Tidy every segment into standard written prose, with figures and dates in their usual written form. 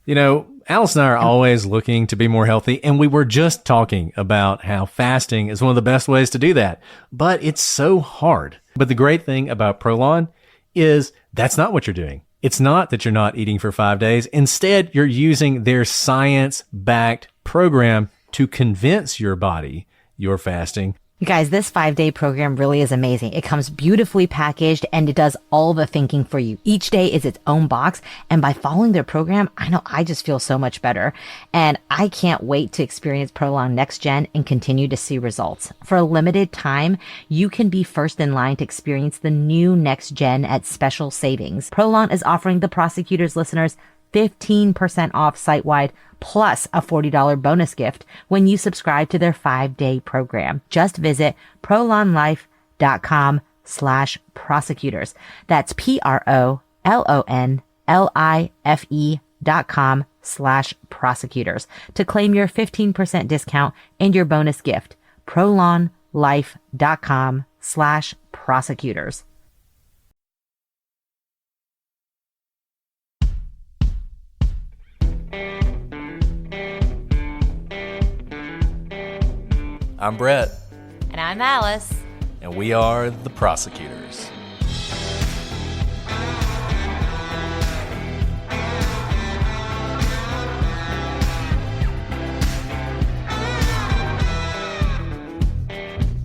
Alice and I are always looking to be more healthy, and we were just talking about how fasting is one of the best ways to do that, but it's so hard. But the great thing about Prolon is that's not what you're doing. It's not that you're not eating for 5 days. Instead, you're using their science-backed program to convince your body you're fasting. You guys, this 5-day program really is amazing. It comes beautifully packaged and it does all the thinking for you. Each day is its own box. And by following their program, I know I just feel so much better. And I can't wait to experience Prolong Next Gen and continue to see results. For a limited time, you can be first in line to experience the new Next Gen at special savings. Prolong is offering the Prosecutors listeners 15% off site-wide plus a $40 bonus gift when you subscribe to their 5-day program. Just visit prolonlife.com/prosecutors. That's prolonlife.com/prosecutors to claim your 15% discount and your bonus gift. prolonlife.com/prosecutors. I'm Brett. And I'm Alice. And we are the Prosecutors.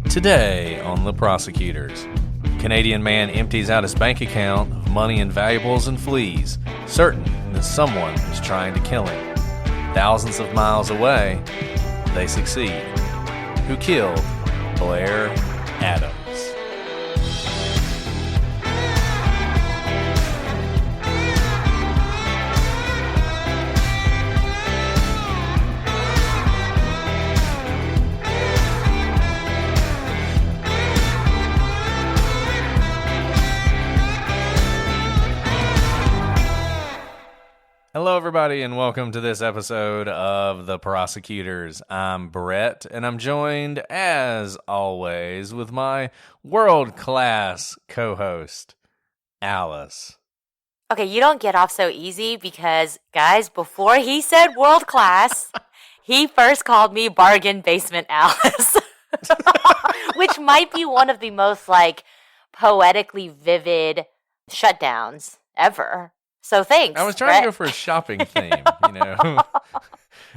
Today on the Prosecutors, Canadian man empties out his bank account of money and valuables and flees, certain that someone is trying to kill him. Thousands of miles away, they succeed. Who killed Blair Adams? Hello, everybody, and welcome to this episode of The Prosecutors. I'm Brett, and I'm joined, as always, with my world-class co-host, Alice. Okay, you don't get off so easy because, guys, before he said world-class, he first called me Bargain Basement Alice, which might be one of the most, poetically vivid shutdowns ever. So thanks. I was trying to go for a shopping theme,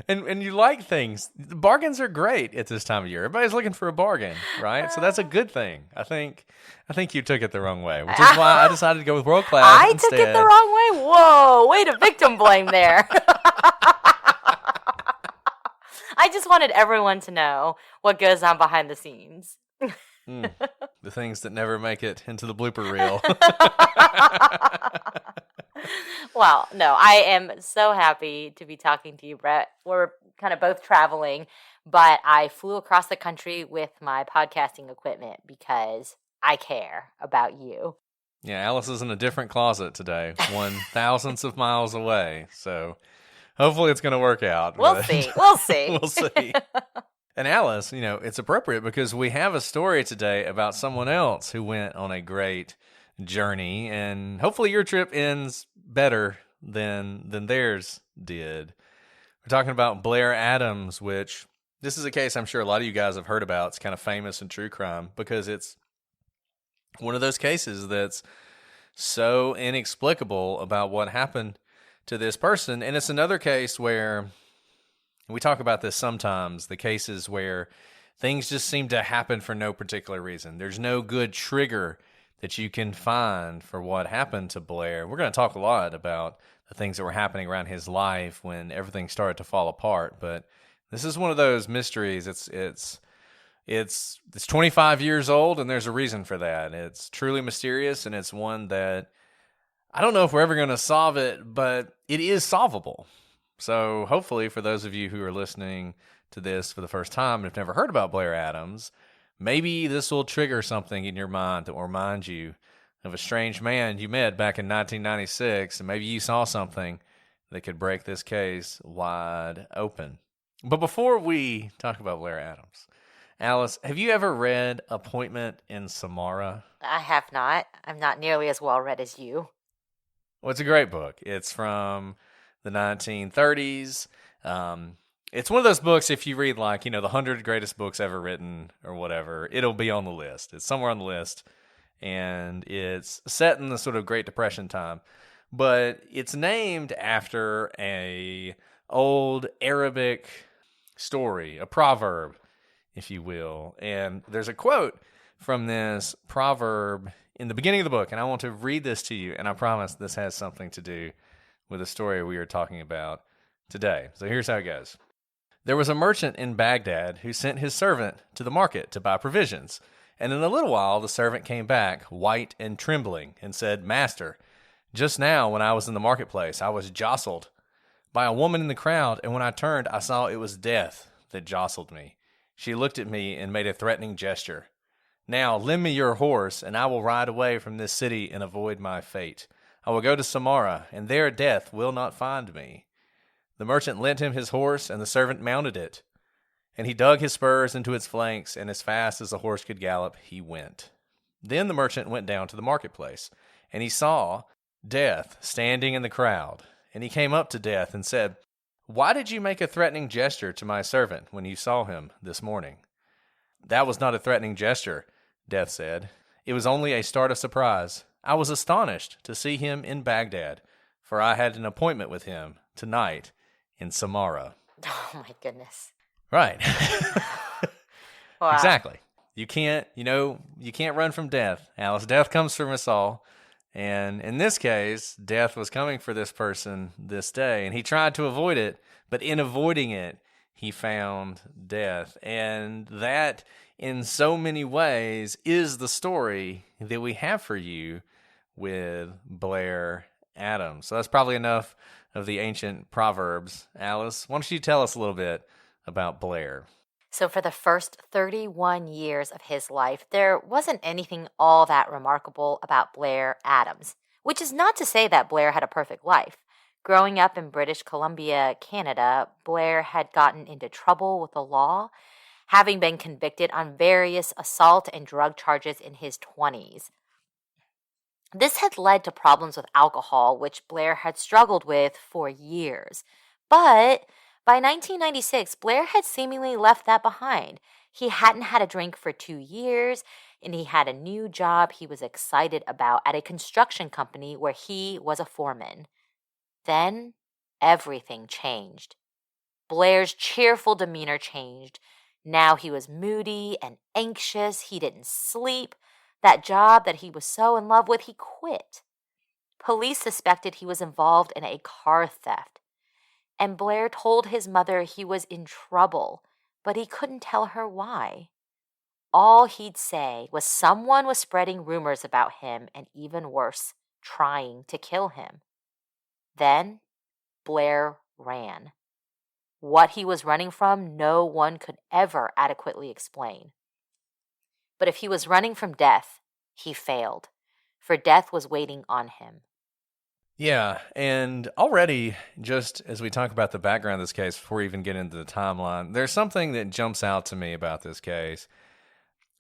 and you like things. Bargains are great at this time of year. Everybody's looking for a bargain, right? So that's a good thing. I think you took it the wrong way, which is why I decided to go with world class. I took it the wrong way? Whoa, way to victim blame there. I just wanted everyone to know what goes on behind the scenes. The things that never make it into the blooper reel. Well, no, I am so happy to be talking to you, Brett. We're kind of both traveling, but I flew across the country with my podcasting equipment because I care about you. Yeah, Alice is in a different closet today, 1,000th of miles away, so hopefully it's going to work out. We'll see. We'll see. And Alice, it's appropriate because we have a story today about someone else who went on a great journey, and hopefully your trip ends better than theirs did. We're talking about Blair Adams, which this is a case I'm sure a lot of you guys have heard about. It's kind of famous in true crime because it's one of those cases that's so inexplicable about what happened to this person. And it's another case where we talk about this sometimes, the cases where things just seem to happen for no particular reason. There's no good trigger that you can find for what happened to Blair. We're going to talk a lot about the things that were happening around his life when everything started to fall apart. But this is one of those mysteries. It's 25 years old, and there's a reason for that. It's truly mysterious, and it's one that I don't know if we're ever going to solve it, but it is solvable. So hopefully for those of you who are listening to this for the first time and have never heard about Blair Adams, maybe this will trigger something in your mind that will remind you of a strange man you met back in 1996, and maybe you saw something that could break this case wide open. But before we talk about Blair Adams, Alice, have you ever read Appointment in Samara? I have not. I'm not nearly as well read as you. Well, it's a great book. It's from the 1930s. It's one of those books, if you read like, the 100 greatest books ever written or whatever, it'll be on the list. It's somewhere on the list. And it's set in the sort of Great Depression time. But it's named after a old Arabic story, a proverb, if you will. And there's a quote from this proverb in the beginning of the book, and I want to read this to you, and I promise this has something to do with the story we are talking about today. So here's how it goes. There was a merchant in Baghdad who sent his servant to the market to buy provisions. And in a little while the servant came back, white and trembling, and said, "Master, just now when I was in the marketplace, I was jostled by a woman in the crowd, and when I turned, I saw it was death that jostled me. She looked at me and made a threatening gesture. Now lend me your horse, and I will ride away from this city and avoid my fate. I will go to Samara, and there death will not find me." The merchant lent him his horse, and the servant mounted it. And he dug his spurs into its flanks, and as fast as the horse could gallop, he went. Then the merchant went down to the marketplace, and he saw Death standing in the crowd. And he came up to Death and said, "Why did you make a threatening gesture to my servant when you saw him this morning?" "That was not a threatening gesture," Death said. "It was only a start of surprise. I was astonished to see him in Baghdad, for I had an appointment with him tonight in Samara." Oh my goodness. Right. Wow. Exactly. You can't run from death, Alice. Death comes from us all. And in this case, death was coming for this person this day, and he tried to avoid it, but in avoiding it, he found death. And that, in so many ways, is the story that we have for you with Blair Adams. So that's probably enough of the ancient proverbs. Alice, why don't you tell us a little bit about Blair? So for the first 31 years of his life, there wasn't anything all that remarkable about Blair Adams, which is not to say that Blair had a perfect life. Growing up in British Columbia, Canada, Blair had gotten into trouble with the law, having been convicted on various assault and drug charges in his 20s. This had led to problems with alcohol, which Blair had struggled with for years. But by 1996, Blair had seemingly left that behind. He hadn't had a drink for 2 years, and he had a new job he was excited about at a construction company where he was a foreman. Then everything changed. Blair's cheerful demeanor changed. Now he was moody and anxious. He didn't sleep. That job that he was so in love with, he quit. Police suspected he was involved in a car theft. And Blair told his mother he was in trouble, but he couldn't tell her why. All he'd say was someone was spreading rumors about him, and even worse, trying to kill him. Then Blair ran. What he was running from, no one could ever adequately explain. But if he was running from death, he failed, for death was waiting on him. Yeah, and already, just as we talk about the background of this case, before we even get into the timeline, there's something that jumps out to me about this case.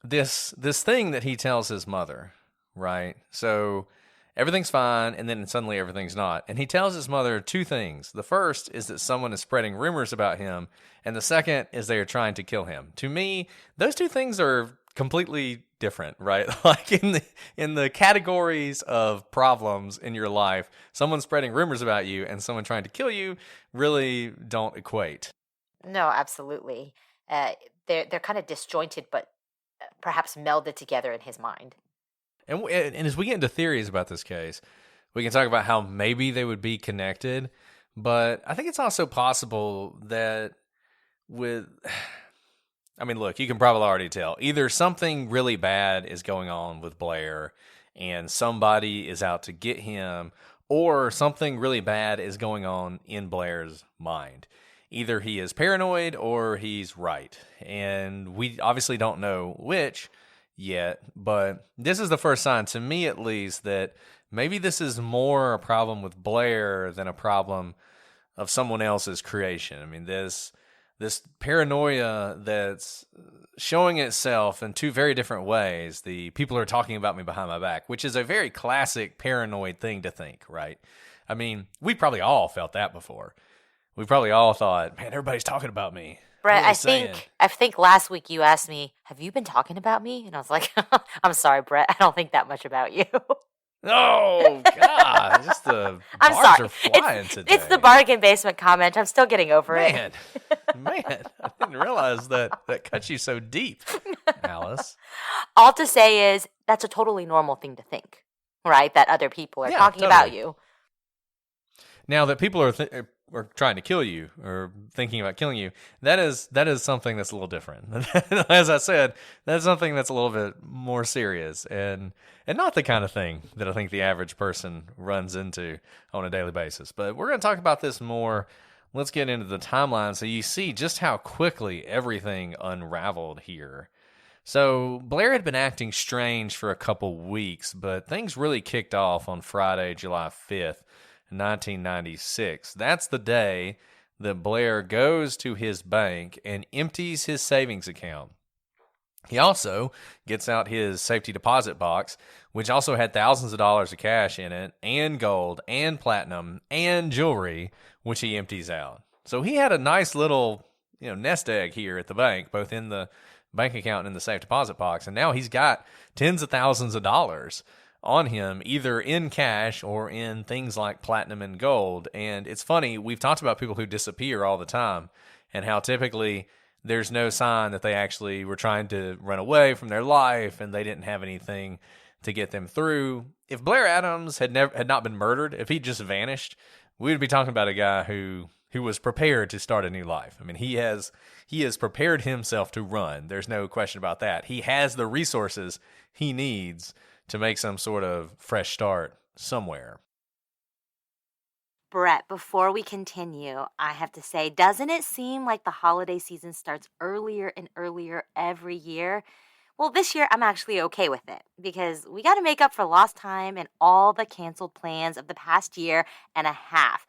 This thing that he tells his mother, right? So everything's fine, and then suddenly everything's not. And he tells his mother two things. The first is that someone is spreading rumors about him, and the second is they are trying to kill him. To me, those two things are completely different, right? Like in the categories of problems in your life, someone spreading rumors about you and someone trying to kill you really don't equate. No, absolutely. They're kind of disjointed, but perhaps melded together in his mind. And as we get into theories about this case, we can talk about how maybe they would be connected, but I think it's also possible that look, you can probably already tell. Either something really bad is going on with Blair and somebody is out to get him, or something really bad is going on in Blair's mind. Either he is paranoid or he's right. And we obviously don't know which yet, but this is the first sign, to me at least, that maybe this is more a problem with Blair than a problem of someone else's creation. I mean, this paranoia that's showing itself in two very different ways. The people are talking about me behind my back, which is a very classic paranoid thing to think, right? I mean, we probably all felt that before. We probably all thought, man, everybody's talking about me. Brett, What are they saying? I think last week you asked me, have you been talking about me? And I was like, I'm sorry, Brett. I don't think that much about you. Oh, God. Just the I'm barbs sorry. are flying today. It's the bargain basement comment. I'm still getting over it. Man, I didn't realize that cuts you so deep, Alice. All to say is that's a totally normal thing to think, right? That other people are talking about you. Now that people are trying to kill you or thinking about killing you, that is something that's a little different. As I said, that's something that's a little bit more serious and not the kind of thing that I think the average person runs into on a daily basis. But we're going to talk about this more. Let's get into the timeline so you see just how quickly everything unraveled here. So Blair had been acting strange for a couple weeks, but things really kicked off on Friday, July 5th. 1996. That's the day that Blair goes to his bank and empties his savings account. He also gets out his safety deposit box, which also had thousands of dollars of cash in it, and gold, and platinum, and jewelry, which he empties out. So he had a nice little, nest egg here at the bank, both in the bank account and in the safe deposit box, and now he's got tens of thousands of dollars on him, either in cash or in things like platinum and gold. And it's funny, we've talked about people who disappear all the time and how typically there's no sign that they actually were trying to run away from their life and they didn't have anything to get them through. If Blair Adams had not been murdered, if he just vanished, we would be talking about a guy who was prepared to start a new life. I mean, he has prepared himself to run. There's no question about that. He has the resources he needs to make some sort of fresh start somewhere. Brett, before we continue, I have to say, doesn't it seem like the holiday season starts earlier and earlier every year? Well, this year I'm actually okay with it because we got to make up for lost time and all the canceled plans of the past year and a half.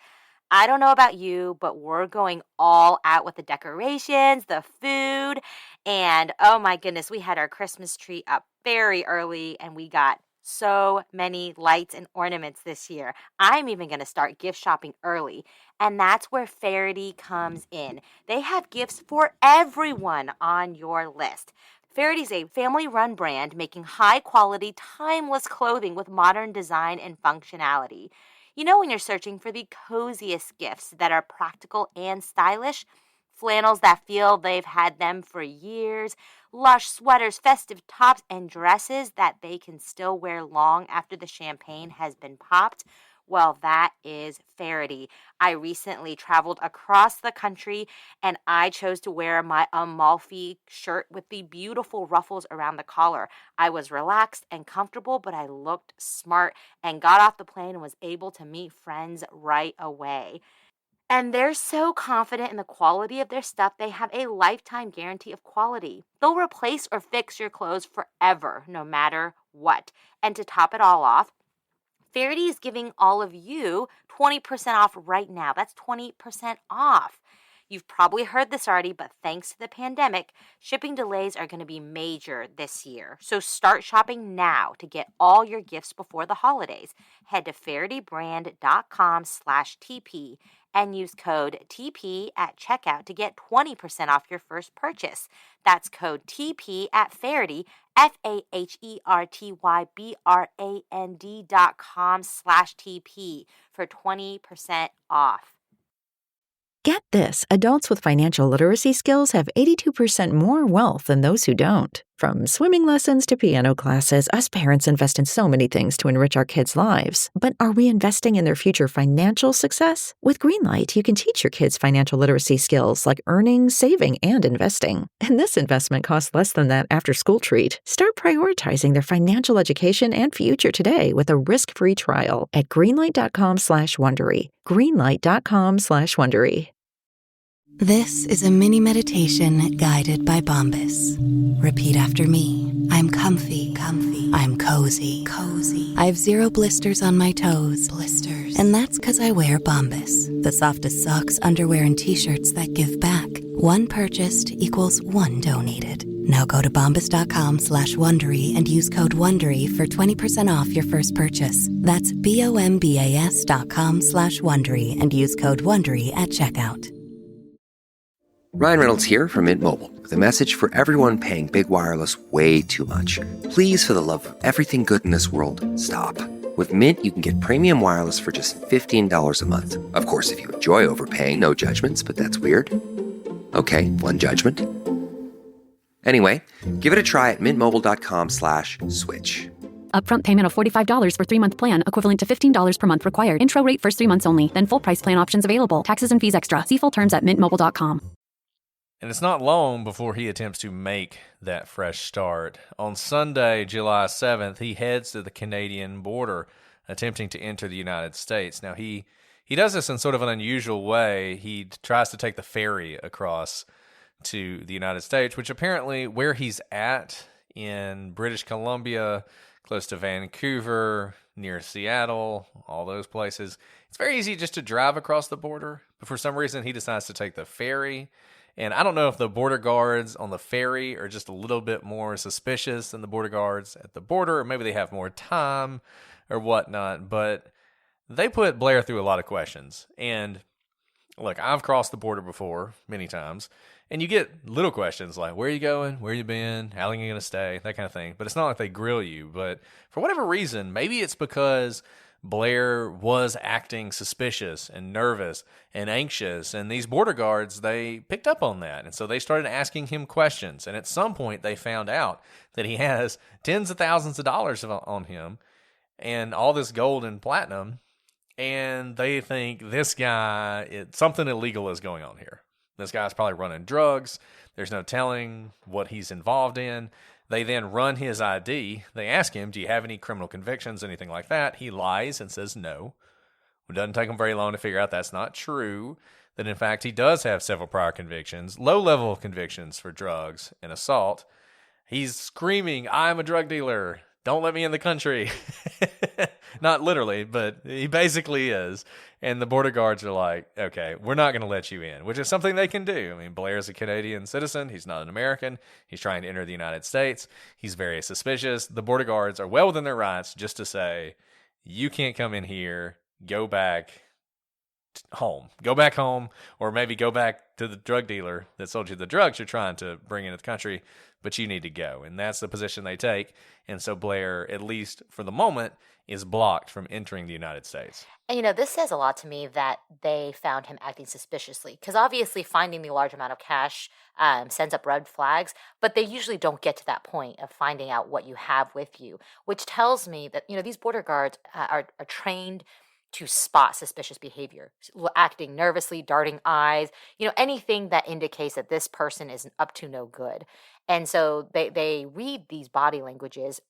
I don't know about you, but we're going all out with the decorations, the food, and oh my goodness, we had our Christmas tree up very early and we got so many lights and ornaments this year. I'm even going to start gift shopping early, and that's where Faraday comes in. They have gifts for everyone on your list. Faraday's a family-run brand making high-quality, timeless clothing with modern design and functionality. You know when you're searching for the coziest gifts that are practical and stylish? Flannels that feel they've had them for years, lush sweaters, festive tops, and dresses that they can still wear long after the champagne has been popped. Well, that is Faraday. I recently traveled across the country and I chose to wear my Amalfi shirt with the beautiful ruffles around the collar. I was relaxed and comfortable, but I looked smart and got off the plane and was able to meet friends right away. And they're so confident in the quality of their stuff, they have a lifetime guarantee of quality. They'll replace or fix your clothes forever, no matter what. And to top it all off, Faraday is giving all of you 20% off right now. That's 20% off. You've probably heard this already, but thanks to the pandemic, shipping delays are going to be major this year. So start shopping now to get all your gifts before the holidays. Head to FaradayBrand.com/TP and use code TP at checkout to get 20% off your first purchase. That's code TP at Faraday, FahertyBrand.com/TP for 20% off. Get this, adults with financial literacy skills have 82% more wealth than those who don't. From swimming lessons to piano classes, us parents invest in so many things to enrich our kids' lives. But are we investing in their future financial success? With Greenlight, you can teach your kids financial literacy skills like earning, saving, and investing. And this investment costs less than that after-school treat. Start prioritizing their financial education and future today with a risk-free trial at greenlight.com/Wondery. Greenlight.com/Wondery. This is a mini meditation guided by Bombas. Repeat after me. I'm comfy. I'm cozy. I have 0 blisters on my toes. And that's because I wear Bombas, the softest socks, underwear, and t-shirts that give back. One purchased equals one donated. Now go to bombas.com/Wondery and use code WONDERY for 20% off your first purchase. That's BOMBAS.com/Wondery and use code WONDERY at checkout. Ryan Reynolds here from Mint Mobile with a message for everyone paying big wireless way too much. Please, for the love of everything good in this world, stop. With Mint, you can get premium wireless for just $15 a month. Of course, if you enjoy overpaying, no judgments, but that's weird. Okay, one judgment. Anyway, give it a try at mintmobile.com/switch. Upfront payment of $45 for 3-month plan, equivalent to $15 per month required. Intro rate first 3 months only, then full price plan options available. Taxes and fees extra. See full terms at mintmobile.com. And it's not long before he attempts to make that fresh start. On Sunday, July 7th, he heads to the Canadian border, attempting to enter the United States. Now, he does this in sort of an unusual way. He tries to take the ferry across to the United States, which apparently where he's at in British Columbia, close to Vancouver, near Seattle, all those places, it's very easy just to drive across the border. But for some reason, he decides to take the ferry. And I don't know if the border guards on the ferry are just a little bit more suspicious than the border guards at the border, or maybe they have more time or whatnot. But they put Blair through a lot of questions. And look, I've crossed the border before many times, and you get little questions like, where are you going? Where you been? How long are you going to stay? That kind of thing. But it's not like they grill you. But for whatever reason, maybe it's because Blair was acting suspicious and nervous and anxious, and these border guards, they picked up on that, and so they started asking him questions, and at some point they found out that he has tens of thousands of dollars on him and all this gold and platinum, and they think this guy, something illegal is going on here. This guy's probably running drugs. There's no telling what he's involved in. They then run his ID. They ask him, do you have any criminal convictions, anything like that? He lies and says no. It doesn't take him very long to figure out that's not true, that in fact he does have several prior convictions, low-level convictions for drugs and assault. He's screaming, I'm a drug dealer. Don't let me in the country. Not literally, but he basically is. And the border guards are like, okay, we're not going to let you in, which is something they can do. I mean, Blair's a Canadian citizen. He's not an American. He's trying to enter the United States. He's very suspicious. The border guards are well within their rights just to say, you can't come in here. Go back home. Go back home, or maybe go back to the drug dealer that sold you the drugs you're trying to bring into the country, but you need to go. And that's the position they take. And so Blair, at least for the moment, is blocked from entering the United States. And this says a lot to me that they found him acting suspiciously, because obviously finding the large amount of cash sends up red flags, but they usually don't get to that point of finding out what you have with you, which tells me that, these border guards are trained to spot suspicious behavior, acting nervously, darting eyes, anything that indicates that this person is up to no good. And so they read these body languages,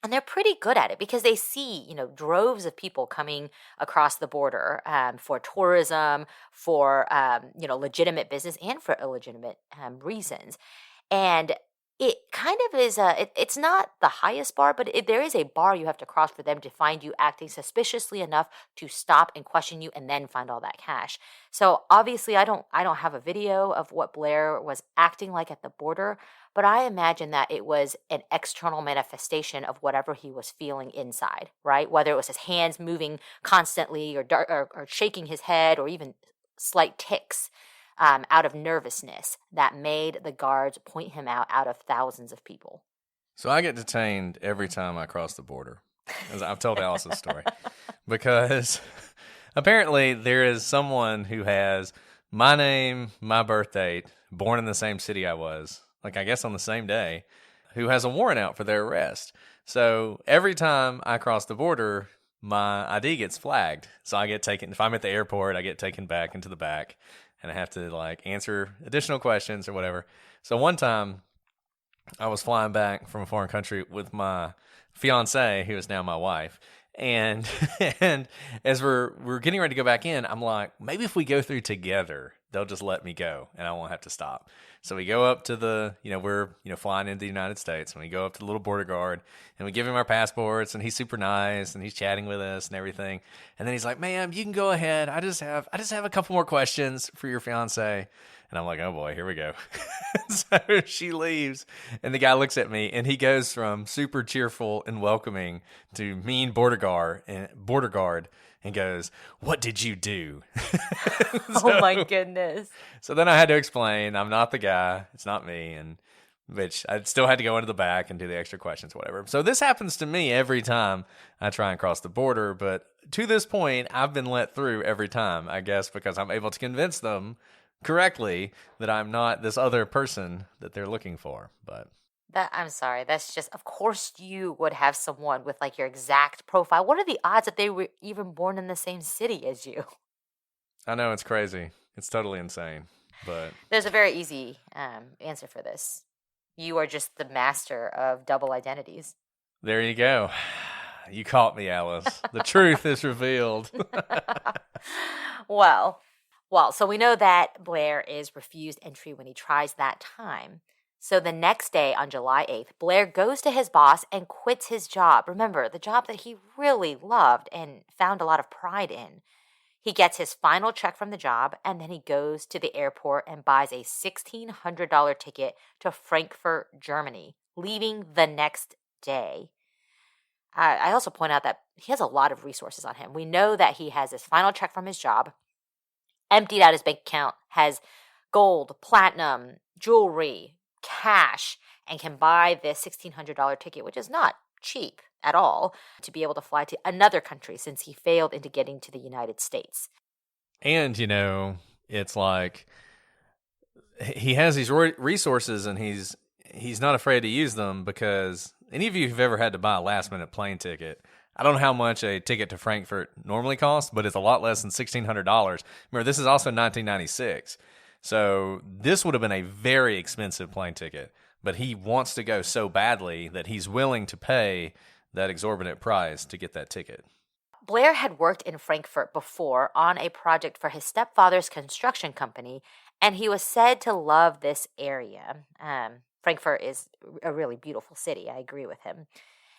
and they're pretty good at it because they see, droves of people coming across the border for tourism, for, legitimate business and for illegitimate reasons. And it kind of is it's not the highest bar, but there is a bar you have to cross for them to find you acting suspiciously enough to stop and question you and then find all that cash. So obviously I don't have a video of what Blair was acting like at the border, but I imagine that it was an external manifestation of whatever he was feeling inside, right? Whether it was his hands moving constantly or shaking his head or even slight tics. Out of nervousness that made the guards point him out of thousands of people. So I get detained every time I cross the border, as I've told Alice's story, because apparently there is someone who has my name, my birth date, born in the same city I was, I guess on the same day, who has a warrant out for their arrest. So every time I cross the border, my ID gets flagged. So I get taken, if I'm at the airport, I get taken back into the back. And I have to answer additional questions or whatever. So one time I was flying back from a foreign country with my fiance, who is now my wife. And and as we're getting ready to go back in, I'm like, maybe if we go through together, they'll just let me go and I won't have to stop. So we go up to the, we're, flying into the United States, and we go up to the little border guard and we give him our passports, and he's super nice and he's chatting with us and everything. And then he's like, ma'am, you can go ahead. I just have a couple more questions for your fiance. And I'm like, oh boy, here we go. So she leaves, and the guy looks at me, and he goes from super cheerful and welcoming to mean border guard, and goes, "What did you do?" Oh my goodness. So then I had to explain, I'm not the guy, it's not me, and which I still had to go into the back and do the extra questions, whatever. So this happens to me every time I try and cross the border, but to this point, I've been let through every time, I guess, because I'm able to convince them correctly that I'm not this other person that they're looking for. But I'm sorry. That's just, of course, you would have someone with like your exact profile. What are the odds that they were even born in the same city as you? I know it's crazy. It's totally insane. But There's a very easy answer for this. You are just the master of double identities. there you go. You caught me, Alice. The truth is revealed. Well, so we know that Blair is refused entry when he tries that time. So the next day, on July 8th, Blair goes to his boss and quits his job. Remember, the job that he really loved and found a lot of pride in. He gets his final check from the job, and then he goes to the airport and buys a $1,600 ticket to Frankfurt, Germany, leaving the next day. I also point out that he has a lot of resources on him. We know that he has his final check from his job, emptied out his bank account, has gold, platinum, jewelry, cash, and can buy this $1,600 ticket, which is not cheap at all, to be able to fly to another country since he failed into getting to the United States. And, it's like he has these resources, and he's not afraid to use them, because any of you who've ever had to buy a last-minute plane ticket, I don't know how much a ticket to Frankfurt normally costs, but it's a lot less than $1,600. Remember, this is also 1996. So this would have been a very expensive plane ticket, but he wants to go so badly that he's willing to pay that exorbitant price to get that ticket. Blair had worked in Frankfurt before on a project for his stepfather's construction company, and he was said to love this area. Frankfurt is a really beautiful city. I agree with him.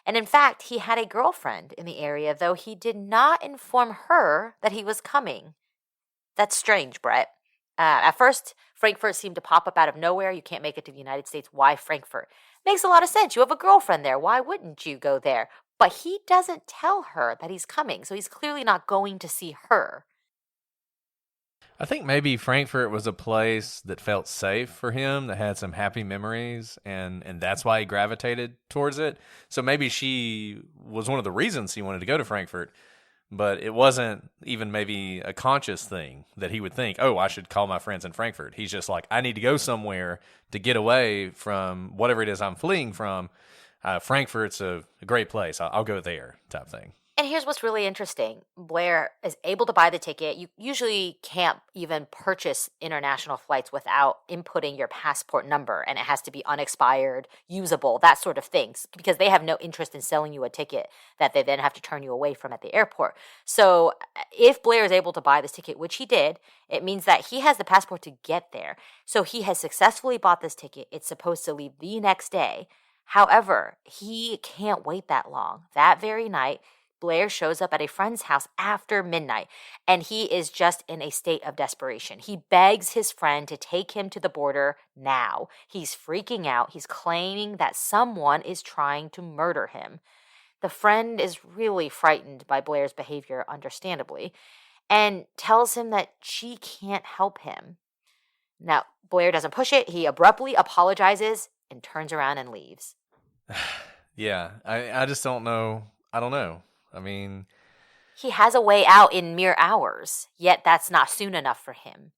And in fact, he had a girlfriend in the area, though he did not inform her that he was coming. That's strange, Brett. At first, Frankfurt seemed to pop up out of nowhere. You can't make it to the United States. Why Frankfurt? Makes a lot of sense. You have a girlfriend there. Why wouldn't you go there? But he doesn't tell her that he's coming, so he's clearly not going to see her. I think maybe Frankfurt was a place that felt safe for him, that had some happy memories, and that's why he gravitated towards it. So maybe she was one of the reasons he wanted to go to Frankfurt, but it wasn't even maybe a conscious thing that he would think, oh, I should call my friends in Frankfurt. He's just like, I need to go somewhere to get away from whatever it is I'm fleeing from. Frankfurt's a great place. I'll go there type thing. And here's what's really interesting. Blair is able to buy the ticket. You usually can't even purchase international flights without inputting your passport number, and it has to be unexpired, usable, that sort of things, because they have no interest in selling you a ticket that they then have to turn you away from at the airport. So if Blair is able to buy this ticket, which he did, it means that he has the passport to get there. So he has successfully bought this ticket. It's supposed to leave the next day. However, he can't wait that long. That very night, Blair shows up at a friend's house after midnight, and he is just in a state of desperation. He begs his friend to take him to the border now. He's freaking out. He's claiming that someone is trying to murder him. The friend is really frightened by Blair's behavior, understandably, and tells him that she can't help him. Now, Blair doesn't push it. He abruptly apologizes and turns around and leaves. Yeah, I just don't know. I don't know. I mean, he has a way out in mere hours, yet that's not soon enough for him.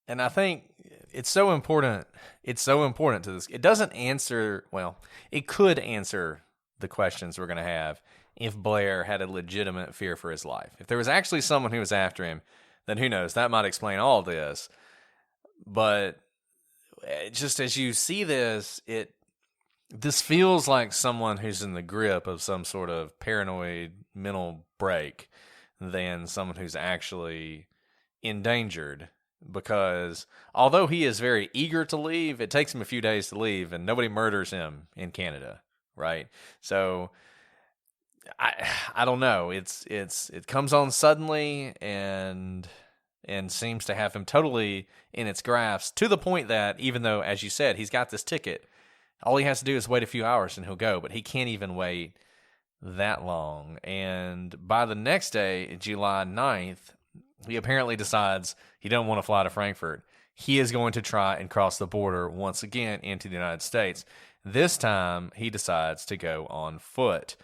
And I think it's so important. It's so important to this. It doesn't answer, well, it could answer the questions we're going to have if Blair had a legitimate fear for his life. If there was actually someone who was after him, then who knows? That might explain all of this. But just as you see this, this feels like someone who's in the grip of some sort of paranoid mental break than someone who's actually endangered. Because although he is very eager to leave, it takes him a few days to leave, and nobody murders him in Canada, right? So I don't know. It comes on suddenly, and and seems to have him totally in its grasp, to the point that even though, as you said, he's got this ticket, all he has to do is wait a few hours and he'll go, but he can't even wait that long. And by the next day, July 9th, he apparently decides he don't want to fly to Frankfurt. He is going to try and cross the border once again into the United States. This time, he decides to go on foot.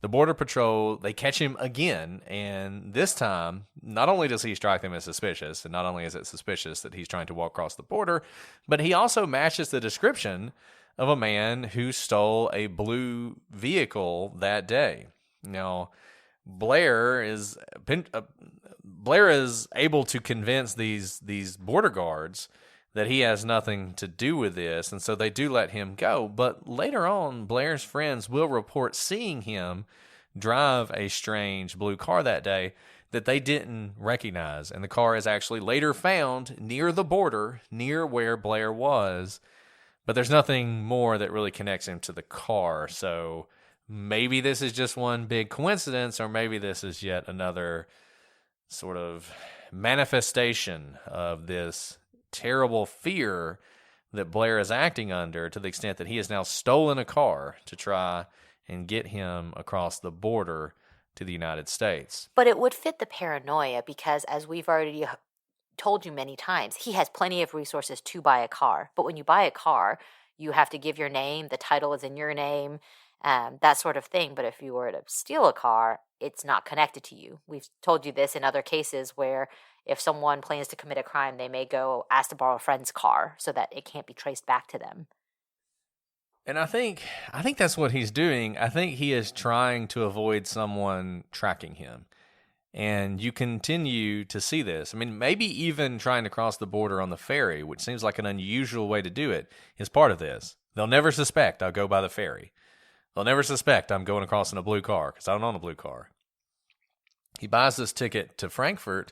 The Border Patrol, they catch him again, and this time, not only does he strike them as suspicious, and not only is it suspicious that he's trying to walk across the border, but he also matches the description of a man who stole a blue vehicle that day. Now, Blair is able to convince these border guards that he has nothing to do with this, and so they do let him go. But later on, Blair's friends will report seeing him drive a strange blue car that day that they didn't recognize, and the car is actually later found near the border, near where Blair was, but there's nothing more that really connects him to the car. So maybe this is just one big coincidence, or maybe this is yet another sort of manifestation of this terrible fear that Blair is acting under, to the extent that he has now stolen a car to try and get him across the border to the United States. But it would fit the paranoia because, as we've already told you many times, he has plenty of resources to buy a car. But when you buy a car, you have to give your name, the title is in your name, that sort of thing. But if you were to steal a car, it's not connected to you. We've told you this in other cases where if someone plans to commit a crime, they may go ask to borrow a friend's car so that it can't be traced back to them. And I think that's what he's doing. I think he is trying to avoid someone tracking him. And you continue to see this. I mean, maybe even trying to cross the border on the ferry, which seems like an unusual way to do it, is part of this. They'll never suspect I'll go by the ferry. They'll never suspect I'm going across in a blue car because I don't own a blue car. He buys this ticket to Frankfurt,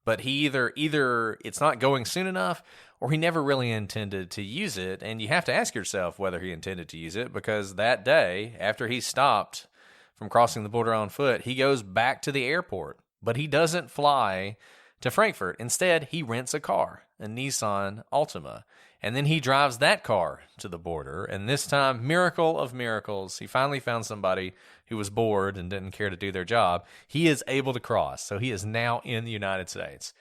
but he either it's not going soon enough, or he never really intended to use it. And you have to ask yourself whether he intended to use it, because that day, after he stopped from crossing the border on foot, he goes back to the airport, but he doesn't fly to Frankfurt. Instead, he rents a car, a Nissan Altima, and then he drives that car to the border. And this time, miracle of miracles, he finally found somebody who was bored and didn't care to do their job. He is able to cross, so he is now in the United States.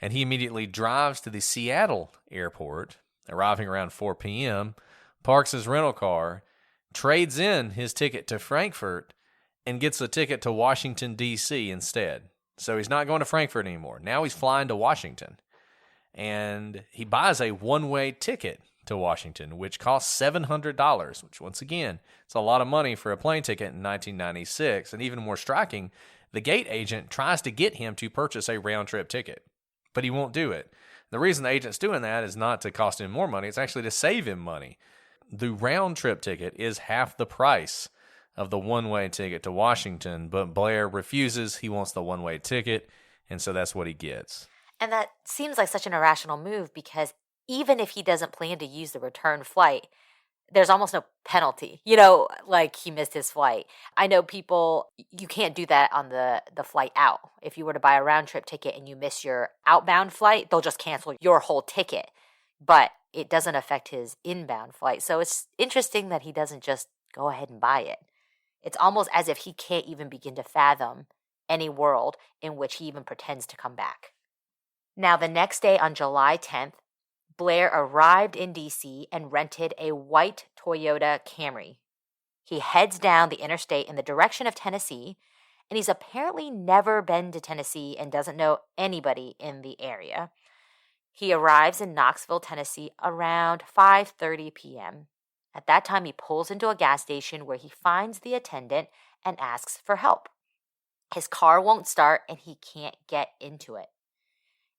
And he immediately drives to the Seattle airport, arriving around 4 p.m., parks his rental car, trades in his ticket to Frankfurt, and gets a ticket to Washington, D.C. instead. So he's not going to Frankfurt anymore. Now he's flying to Washington. And he buys a one-way ticket to Washington, which costs $700, which, once again, it's a lot of money for a plane ticket in 1996. And even more striking, the gate agent tries to get him to purchase a round-trip ticket, but he won't do it. The reason the agent's doing that is not to cost him more money. It's actually to save him money. The round-trip ticket is half the price of the one-way ticket to Washington, but Blair refuses. He wants the one-way ticket, and so that's what he gets. And that seems like such an irrational move, because even if he doesn't plan to use the return flight, there's almost no penalty, like he missed his flight. I know people, you can't do that on the flight out. If you were to buy a round trip ticket and you miss your outbound flight, they'll just cancel your whole ticket. But it doesn't affect his inbound flight. So it's interesting that he doesn't just go ahead and buy it. It's almost as if he can't even begin to fathom any world in which he even pretends to come back. Now, the next day on July 10th, Blair arrived in D.C. and rented a white Toyota Camry. He heads down the interstate in the direction of Tennessee, and he's apparently never been to Tennessee and doesn't know anybody in the area. He arrives in Knoxville, Tennessee around 5:30 p.m. At that time, he pulls into a gas station where he finds the attendant and asks for help. His car won't start and he can't get into it.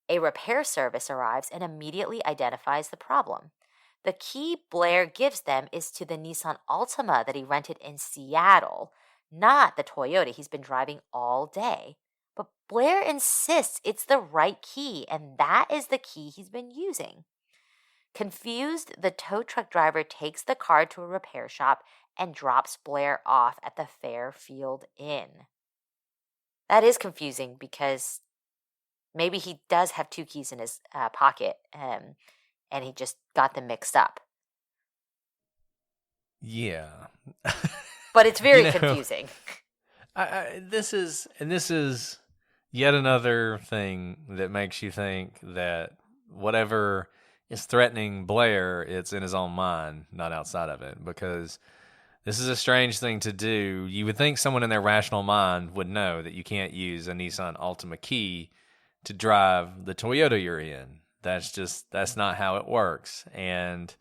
A repair service arrives and immediately identifies the problem. The key Blair gives them is to the Nissan Altima that he rented in Seattle, not the Toyota he's been driving all day. But Blair insists it's the right key, and that is the key he's been using. Confused, the tow truck driver takes the car to a repair shop and drops Blair off at the Fairfield Inn. That is confusing because Maybe he does have 2 keys in his pocket, and he just got them mixed up. Yeah. But it's very confusing. This is yet another thing that makes you think that whatever is threatening Blair, it's in his own mind, not outside of it, because this is a strange thing to do. You would think someone in their rational mind would know that you can't use a Nissan Altima key to drive the Toyota you're in. That's not how it works. And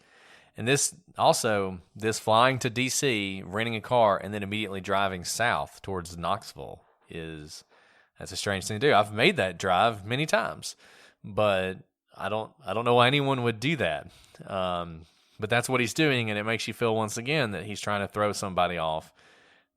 this flying to DC, renting a car, and then immediately driving south towards Knoxville that's a strange thing to do. I've made that drive many times, but I don't know why anyone would do that. But that's what he's doing, and it makes you feel once again that he's trying to throw somebody off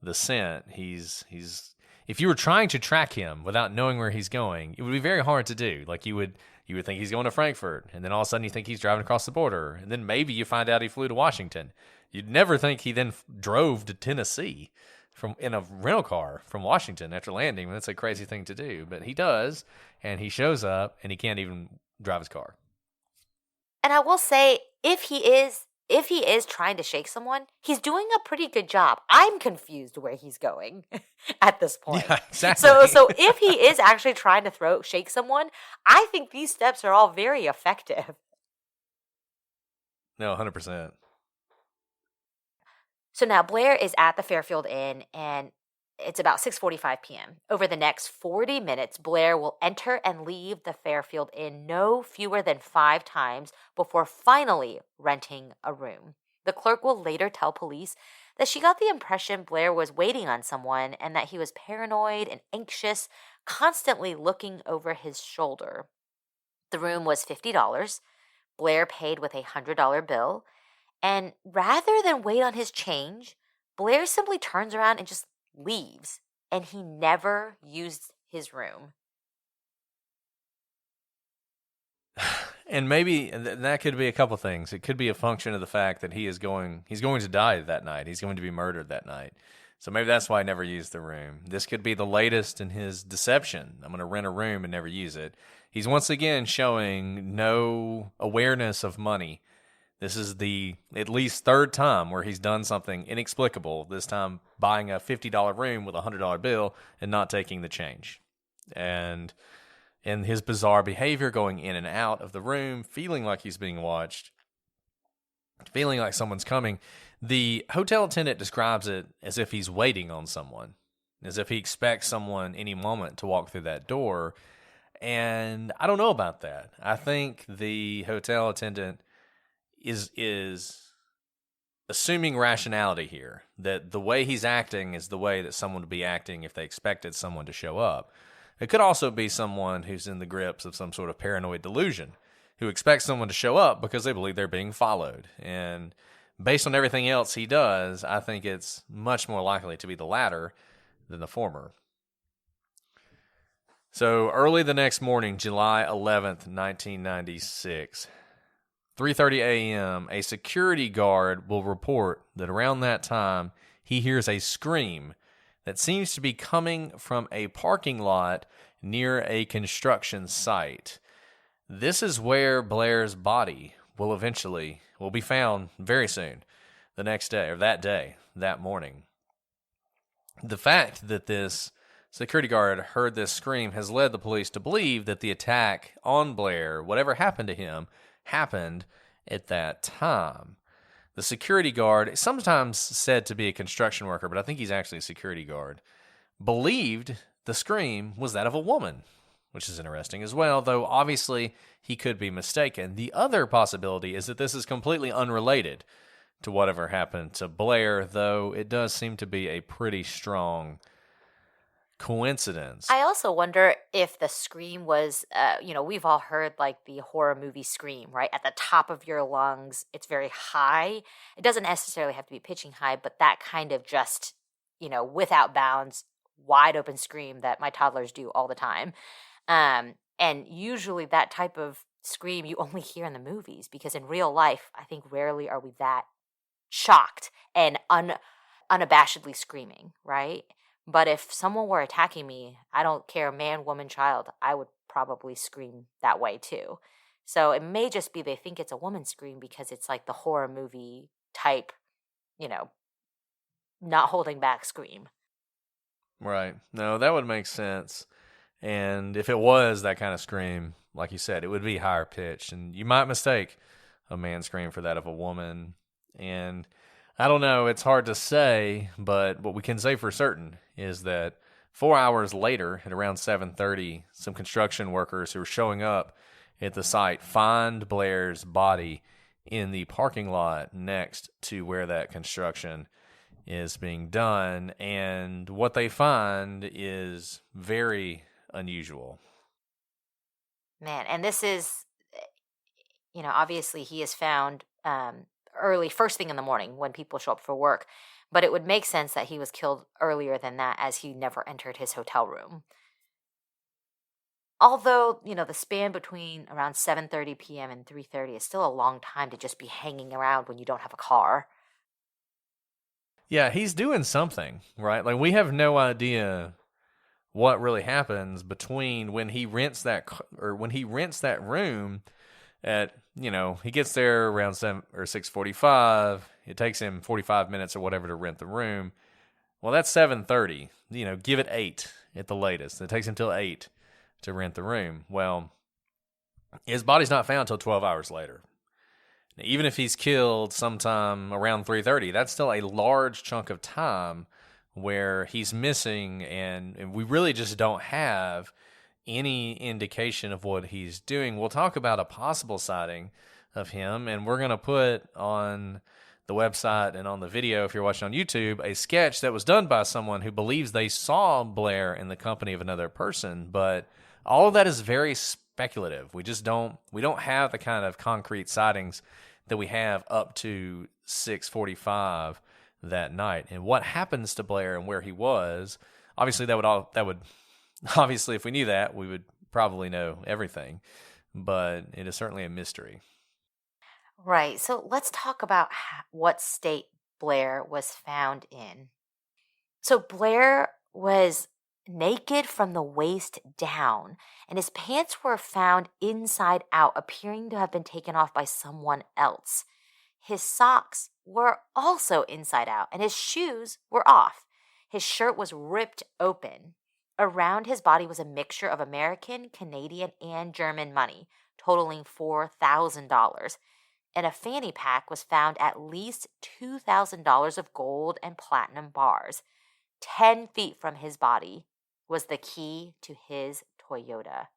the scent. If you were trying to track him without knowing where he's going, it would be very hard to do. Like you would think he's going to Frankfurt, and then all of a sudden you think he's driving across the border, and then maybe you find out he flew to Washington. You'd never think he then drove to Tennessee in a rental car from Washington after landing. That's a crazy thing to do, but he does, and he shows up, and he can't even drive his car. And I will say, if he is trying to shake someone, he's doing a pretty good job. I'm confused where he's going at this point. Yeah, exactly. So if he is actually trying to shake someone, I think these steps are all very effective. No, 100%. So now Blair is at the Fairfield Inn, and it's about 6:45 p.m. Over the next 40 minutes, Blair will enter and leave the Fairfield Inn no fewer than 5 times before finally renting a room. The clerk will later tell police that she got the impression Blair was waiting on someone and that he was paranoid and anxious, constantly looking over his shoulder. The room was $50. Blair paid with a $100 bill. And rather than wait on his change, Blair simply turns around and just leaves, and he never used his room. And maybe that could be a couple things. It could be a function of the fact that he's going to die that night. He's going to be murdered that night. So maybe that's why I never used the room. This could be the latest in his deception. I'm going to rent a room and never use it. He's once again showing no awareness of money. This is the at least 3rd time where he's done something inexplicable, this time buying a $50 room with a $100 bill and not taking the change. And his bizarre behavior, going in and out of the room, feeling like he's being watched, feeling like someone's coming. The hotel attendant describes it as if he's waiting on someone, as if he expects someone any moment to walk through that door. And I don't know about that. I think the hotel attendant is assuming rationality here, that the way he's acting is the way that someone would be acting if they expected someone to show up. It could also be someone who's in the grips of some sort of paranoid delusion, who expects someone to show up because they believe they're being followed. And based on everything else he does, I think it's much more likely to be the latter than the former. So early the next morning, July 11th, 1996, 3:30 a.m., a security guard will report that around that time, he hears a scream that seems to be coming from a parking lot near a construction site. This is where Blair's body will be found very soon, the next day, or that morning. The fact that this security guard heard this scream has led the police to believe that the attack on Blair, whatever happened to him, happened at that time. The security guard, sometimes said to be a construction worker, but I think he's actually a security guard, believed the scream was that of a woman, which is interesting as well, though obviously he could be mistaken. The other possibility is that this is completely unrelated to whatever happened to Blair, though it does seem to be a pretty strong coincidence. I also wonder if the scream was, we've all heard like the horror movie scream, right? At the top of your lungs, it's very high. It doesn't necessarily have to be pitching high, but that kind of just, without bounds, wide open scream that my toddlers do all the time. And usually that type of scream you only hear in the movies, because in real life, I think rarely are we that shocked and unabashedly screaming, right? But if someone were attacking me, I don't care, man, woman, child, I would probably scream that way too. So it may just be they think it's a woman's scream because it's like the horror movie type, not holding back scream. Right. No, that would make sense. And if it was that kind of scream, like you said, it would be higher pitched. And you might mistake a man's scream for that of a woman. And I don't know, it's hard to say, but what we can say for certain is that 4 hours later, at around 7:30, some construction workers who were showing up at the site find Blair's body in the parking lot next to where that construction is being done. And what they find is very unusual. Man, and this is, obviously he is found early, first thing in the morning when people show up for work. But it would make sense that he was killed earlier than that, as he never entered his hotel room. Although, the span between around 7:30 p.m. and 3:30 is still a long time to just be hanging around when you don't have a car. Yeah, he's doing something, right? Like, we have no idea what really happens between when he rents that room at, he gets there around 7 or 6:45. It takes him 45 minutes or whatever to rent the room. Well, that's 7:30. Give it 8 at the latest. It takes him till 8 to rent the room. Well, his body's not found till 12 hours later. Now, even if he's killed sometime around 3:30, that's still a large chunk of time where he's missing, and we really just don't have any indication of what he's doing. We'll talk about a possible sighting of him, and we're going to put on the website and on the video, if you're watching on YouTube, a sketch that was done by someone who believes they saw Blair in the company of another person. But all of that is very speculative. We don't have the kind of concrete sightings that we have up to 6:45 that night. And what happens to Blair and where he was, obviously obviously, if we knew that, we would probably know everything. But it is certainly a mystery. Right. So let's talk about what state Blair was found in. So Blair was naked from the waist down, and his pants were found inside out, appearing to have been taken off by someone else. His socks were also inside out, and his shoes were off. His shirt was ripped open. Around his body was a mixture of American, Canadian, and German money, totaling $4,000. And a fanny pack was found at least $2,000 of gold and platinum bars. 10 feet from his body was the key to his Toyota.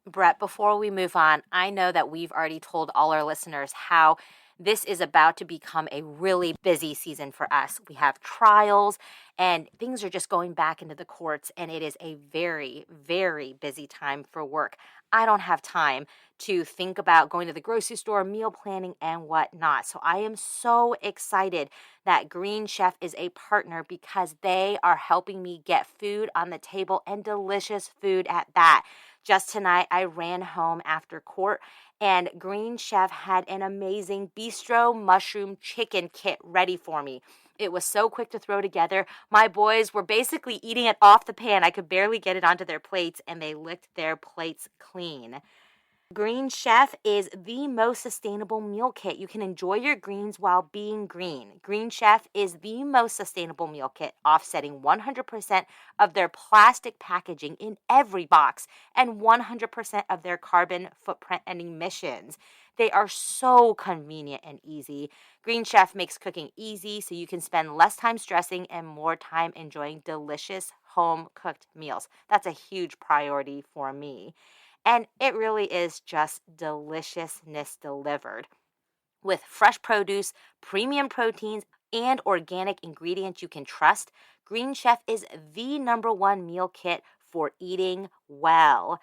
Brett, before we move on, I know that we've already told all our listeners how this is about to become a really busy season for us. We have trials and things are just going back into the courts, and it is a very, very busy time for work. I don't have time to think about going to the grocery store, meal planning, and whatnot. So I am so excited that Green Chef is a partner because they are helping me get food on the table, and delicious food at that. Just tonight, I ran home after court, and Green Chef had an amazing bistro mushroom chicken kit ready for me. It was so quick to throw together. My boys were basically eating it off the pan. I could barely get it onto their plates, and they licked their plates clean. Green Chef is the most sustainable meal kit. You can enjoy your greens while being green. Green Chef is the most sustainable meal kit, offsetting 100% of their plastic packaging in every box and 100% of their carbon footprint and emissions. They are so convenient and easy. Green Chef makes cooking easy so you can spend less time stressing and more time enjoying delicious home-cooked meals. That's a huge priority for me. And it really is just deliciousness delivered. With fresh produce, premium proteins, and organic ingredients you can trust, Green Chef is the #1 meal kit for eating well.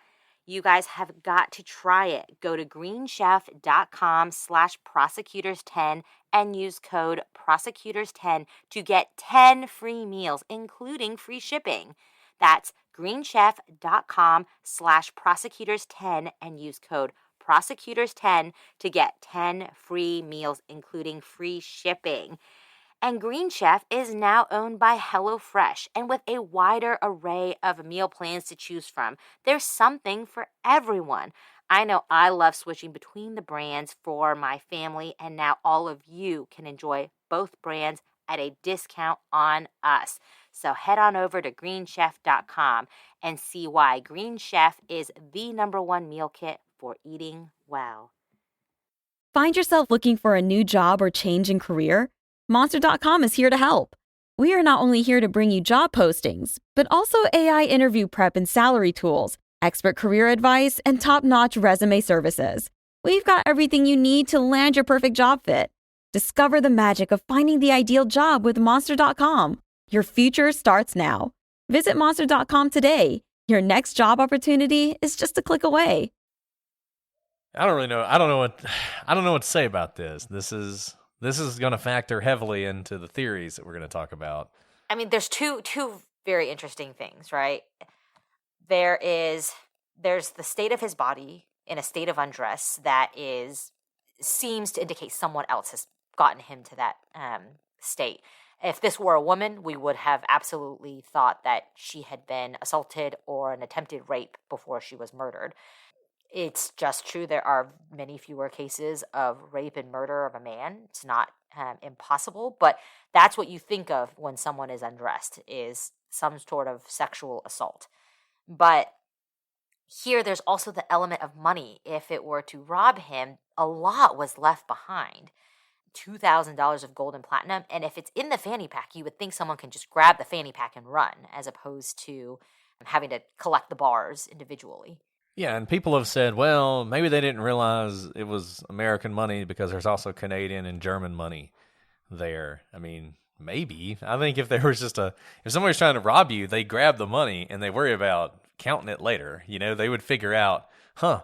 You guys have got to try it. Go to greenchef.com/prosecutors10 and use code prosecutors10 to get 10 free meals, including free shipping. That's greenchef.com/prosecutors10 and use code prosecutors10 to get 10 free meals, including free shipping. And Green Chef is now owned by HelloFresh, and with a wider array of meal plans to choose from, there's something for everyone. I know I love switching between the brands for my family, and now all of you can enjoy both brands at a discount on us. So head on over to greenchef.com and see why Green Chef is the #1 meal kit for eating well. Find yourself looking for a new job or change in career? Monster.com is here to help. We are not only here to bring you job postings, but also AI interview prep and salary tools, expert career advice, and top-notch resume services. We've got everything you need to land your perfect job fit. Discover the magic of finding the ideal job with Monster.com. Your future starts now. Visit Monster.com today. Your next job opportunity is just a click away. I don't really know. I don't know what to say about this. This is going to factor heavily into the theories that we're going to talk about. I mean, there's two very interesting things, right? There's the state of his body in a state of undress that seems to indicate someone else has gotten him to that state. If this were a woman, we would have absolutely thought that she had been assaulted or an attempted rape before she was murdered. It's just true there are many fewer cases of rape and murder of a man. It's not impossible, but that's what you think of when someone is undressed, is some sort of sexual assault. But here there's also the element of money. If it were to rob him, a lot was left behind. $2,000 of gold and platinum. And if it's in the fanny pack, you would think someone can just grab the fanny pack and run, as opposed to having to collect the bars individually. Yeah, and people have said, well, maybe they didn't realize it was American money because there's also Canadian and German money there. I mean, maybe. I think if there was if somebody was trying to rob you, they grab the money and they worry about counting it later. You know, they would figure out, I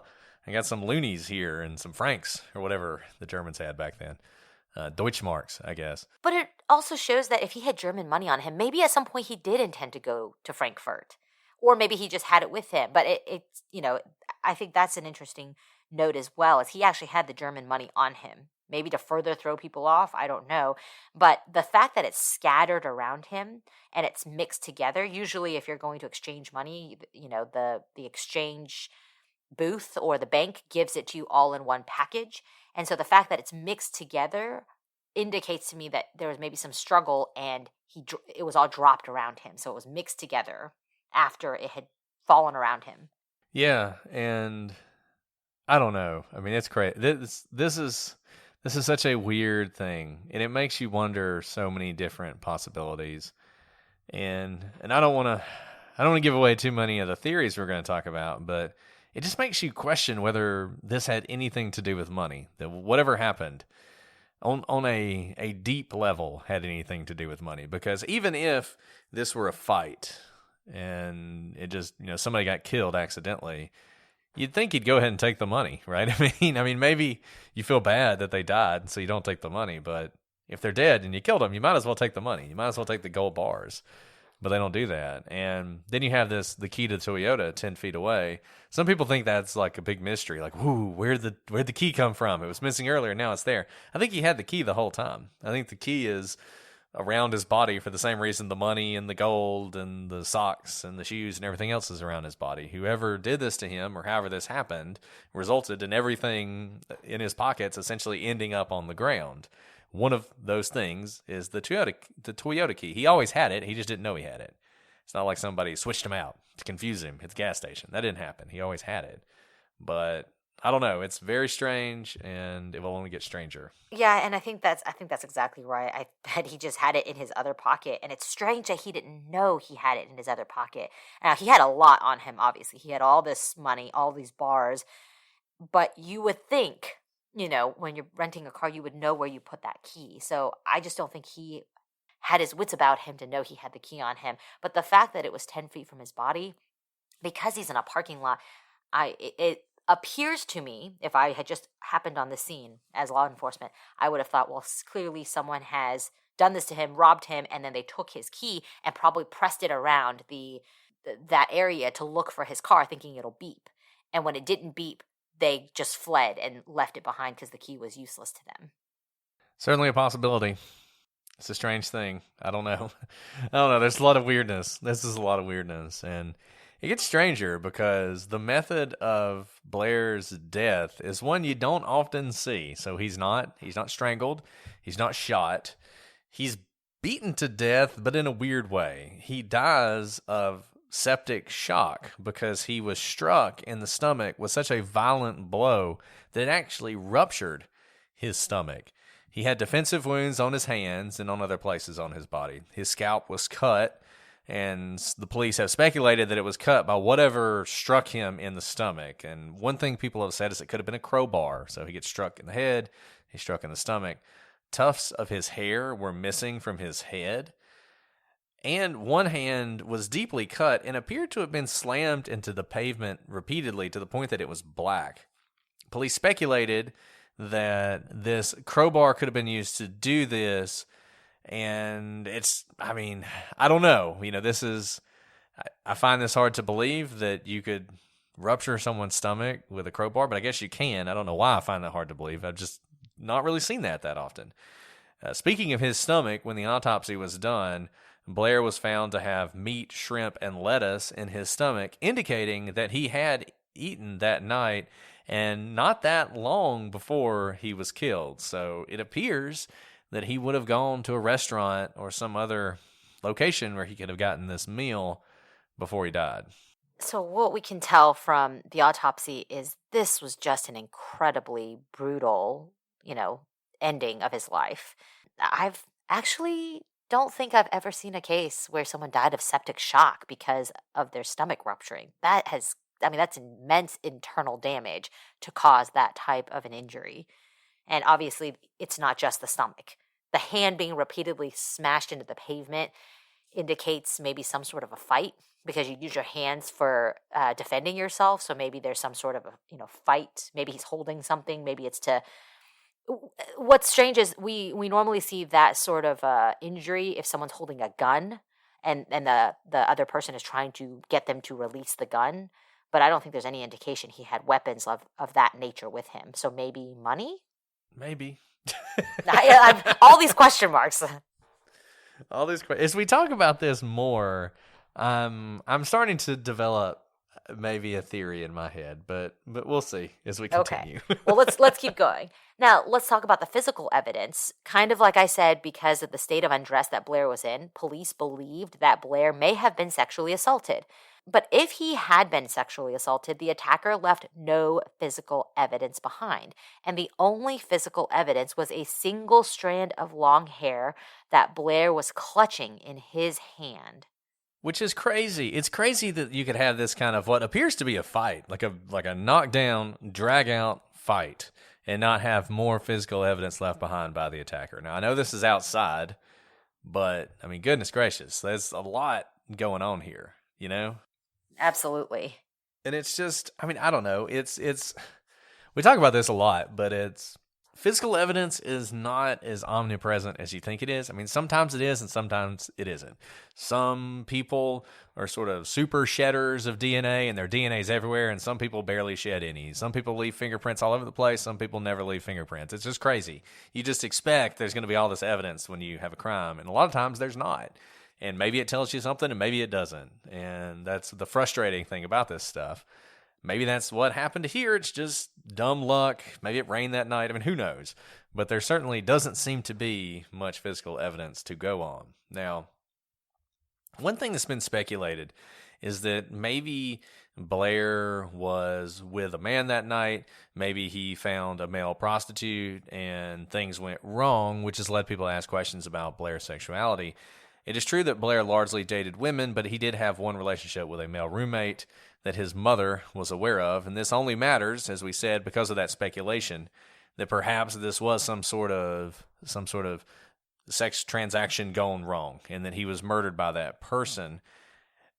got some loonies here and some francs or whatever the Germans had back then. Deutschmarks, I guess. But it also shows that if he had German money on him, maybe at some point he did intend to go to Frankfurt. Or maybe he just had it with him. But it's I think that's an interesting note as well, is he actually had the German money on him. Maybe to further throw people off, I don't know. But the fact that it's scattered around him and it's mixed together, usually if you're going to exchange money, the exchange booth or the bank gives it to you all in one package. And so the fact that it's mixed together indicates to me that there was maybe some struggle and it was all dropped around him. So it was mixed together after it had fallen around him. Yeah, and I don't know. I mean, it's crazy. This is such a weird thing, and it makes you wonder so many different possibilities. And I don't want to give away too many of the theories we're going to talk about, but it just makes you question whether this had anything to do with money. That whatever happened on a deep level had anything to do with money. Because even if this were a fight and it just, somebody got killed accidentally, you'd think he'd go ahead and take the money, right? I mean, maybe you feel bad that they died, so you don't take the money. But if they're dead and you killed them, you might as well take the money. You might as well take the gold bars. But they don't do that. And then you have the key to Toyota 10 feet away. Some people think that's like a big mystery. Like, where'd the key come from? It was missing earlier, now it's there. I think he had the key the whole time. I think the key is around his body for the same reason the money and the gold and the socks and the shoes and everything else is around his body. Whoever did this to him, or however this happened, resulted in everything in his pockets essentially ending up on the ground. One of those things is the Toyota key. He always had it. He just didn't know he had it. It's not like somebody switched him out to confuse him at the gas station. That didn't happen. He always had it. But I don't know. It's very strange, and it will only get stranger. Yeah, and I think that's exactly right. I bet he just had it in his other pocket, and it's strange that he didn't know he had it in his other pocket. Now, he had a lot on him, obviously. He had all this money, all these bars, but you would think, when you're renting a car, you would know where you put that key. So I just don't think he had his wits about him to know he had the key on him. But the fact that it was 10 feet from his body, because he's in a parking lot, it appears to me, if I had just happened on the scene as law enforcement, I would have thought, well, clearly someone has done this to him, robbed him, and then they took his key and probably pressed it around that area to look for his car, thinking it'll beep. And when it didn't beep, they just fled and left it behind because the key was useless to them. Certainly a possibility. It's a strange thing. I don't know. I don't know. There's a lot of weirdness. This is a lot of weirdness. And it gets stranger because the method of Blair's death is one you don't often see. So he's not strangled. He's not shot. He's beaten to death, but in a weird way. He dies of septic shock because he was struck in the stomach with such a violent blow that it actually ruptured his stomach. He had defensive wounds on his hands and on other places on his body. His scalp was cut, and the police have speculated that it was cut by whatever struck him in the stomach. And one thing people have said is it could have been a crowbar. So he gets struck in the head, he's struck in the stomach. Tufts of his hair were missing from his head, and one hand was deeply cut and appeared to have been slammed into the pavement repeatedly to the point that it was black. Police speculated that this crowbar could have been used to do this, and I don't know. I find this hard to believe that you could rupture someone's stomach with a crowbar, but I guess you can. I don't know why I find that hard to believe. I've just not really seen that often. Speaking of his stomach, when the autopsy was done, Blair was found to have meat, shrimp, and lettuce in his stomach, indicating that he had eaten that night and not that long before he was killed. So it appears that he would have gone to a restaurant or some other location where he could have gotten this meal before he died. So what we can tell from the autopsy is this was just an incredibly brutal, ending of his life. I've actually don't think I've ever seen a case where someone died of septic shock because of their stomach rupturing. That's immense internal damage to cause that type of an injury. And obviously, it's not just the stomach. The hand being repeatedly smashed into the pavement indicates maybe some sort of a fight because you use your hands for defending yourself. So maybe there's some sort of a fight. Maybe he's holding something. Maybe it's to... What's strange is we normally see that sort of injury if someone's holding a gun and the other person is trying to get them to release the gun. But I don't think there's any indication he had weapons of that nature with him. So maybe money? Maybe. All these question marks. As we talk about this more, I'm starting to develop maybe a theory in my head, but we'll see as we continue. Okay. Well, let's keep going. Now, let's talk about the physical evidence. Kind of like I said, because of the state of undress that Blair was in, police believed that Blair may have been sexually assaulted. But if he had been sexually assaulted, the attacker left no physical evidence behind. And the only physical evidence was a single strand of long hair that Blair was clutching in his hand. Which is crazy. It's crazy that you could have this kind of what appears to be a fight, like a knockdown, drag-out fight, and not have more physical evidence left behind by the attacker. Now, I know this is outside, but, goodness gracious, there's a lot going on here, Absolutely. And it's just, I don't know. It's we talk about this a lot, but it's physical evidence is not as omnipresent as you think it is. Sometimes it is and sometimes it isn't. Some people are sort of super shedders of DNA and their DNA is everywhere, and some people barely shed any. Some people leave fingerprints all over the place. Some people never leave fingerprints. It's just crazy. You just expect there's going to be all this evidence when you have a crime, and a lot of times there's not. And maybe it tells you something and maybe it doesn't. And that's the frustrating thing about this stuff. Maybe that's what happened here. It's just dumb luck. Maybe it rained that night. Who knows? But there certainly doesn't seem to be much physical evidence to go on. Now, one thing that's been speculated is that maybe Blair was with a man that night. Maybe he found a male prostitute and things went wrong, which has led people to ask questions about Blair's sexuality. It is true that Blair largely dated women, but he did have one relationship with a male roommate that his mother was aware of, and this only matters, as we said, because of that speculation, that perhaps this was some sort of sex transaction gone wrong, and that he was murdered by that person.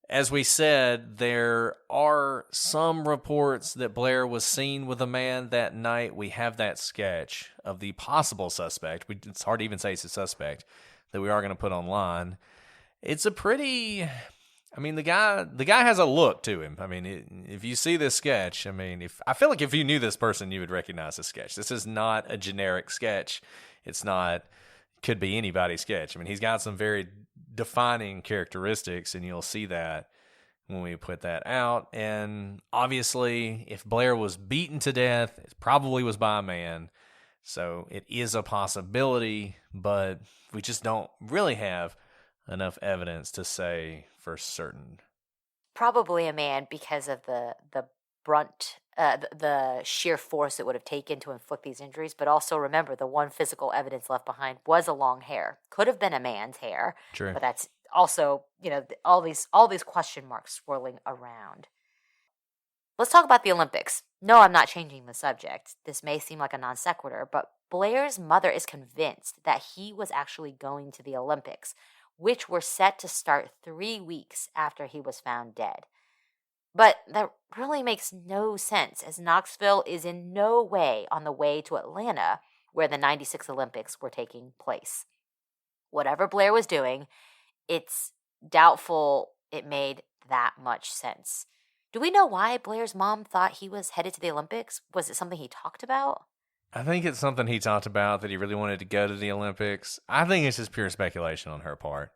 As we said, there are some reports that Blair was seen with a man that night. We have that sketch of the possible suspect. It's hard to even say it's a suspect that we are going to put online. It's a pretty... the guy has a look to him. If you see this sketch, I feel like if you knew this person, you would recognize the sketch. This is not a generic sketch. It's not could be anybody's sketch. I mean, he's got some very defining characteristics, and you'll see that when we put that out. And obviously, if Blair was beaten to death, it probably was by a man. So it is a possibility, but we just don't really have enough evidence to say for certain. Probably a man because of the brunt, the sheer force it would have taken to inflict these injuries. But also remember, the one physical evidence left behind was a long hair. Could have been a man's hair. True. But that's also, all these question marks swirling around. Let's talk about the Olympics. No, I'm not changing the subject. This may seem like a non sequitur, but Blair's mother is convinced that he was actually going to the Olympics, which were set to start 3 weeks after he was found dead. But that really makes no sense, as Knoxville is in no way on the way to Atlanta, where the '96 Olympics were taking place. Whatever Blair was doing, it's doubtful it made that much sense. Do we know why Blair's mom thought he was headed to the Olympics? Was it something he talked about? I think it's something he talked about, that he really wanted to go to the Olympics. I think it's just pure speculation on her part.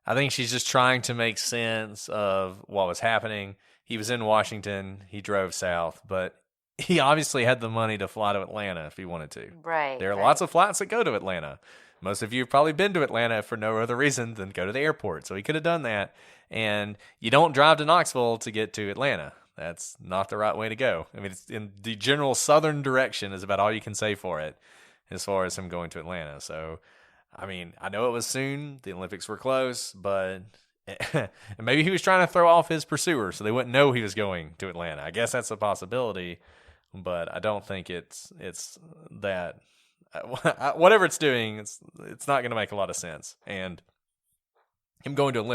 I think she's just trying to make sense of what was happening. He was in Washington. He drove south, but he obviously had the money to fly to Atlanta if he wanted to. Right. There are lots of flights that go to Atlanta. Most of you have probably been to Atlanta for no other reason than go to the airport. So he could have done that. And you don't drive to Knoxville to get to Atlanta. That's not the right way to go. I mean, it's in the general southern direction is about all you can say for it as far as him going to Atlanta. So, I mean, I know it was soon. The Olympics were close, but maybe he was trying to throw off his pursuer so they wouldn't know he was going to Atlanta. I guess that's a possibility, but I don't think it's that. Whatever it's doing, it's not going to make a lot of sense. And him going to the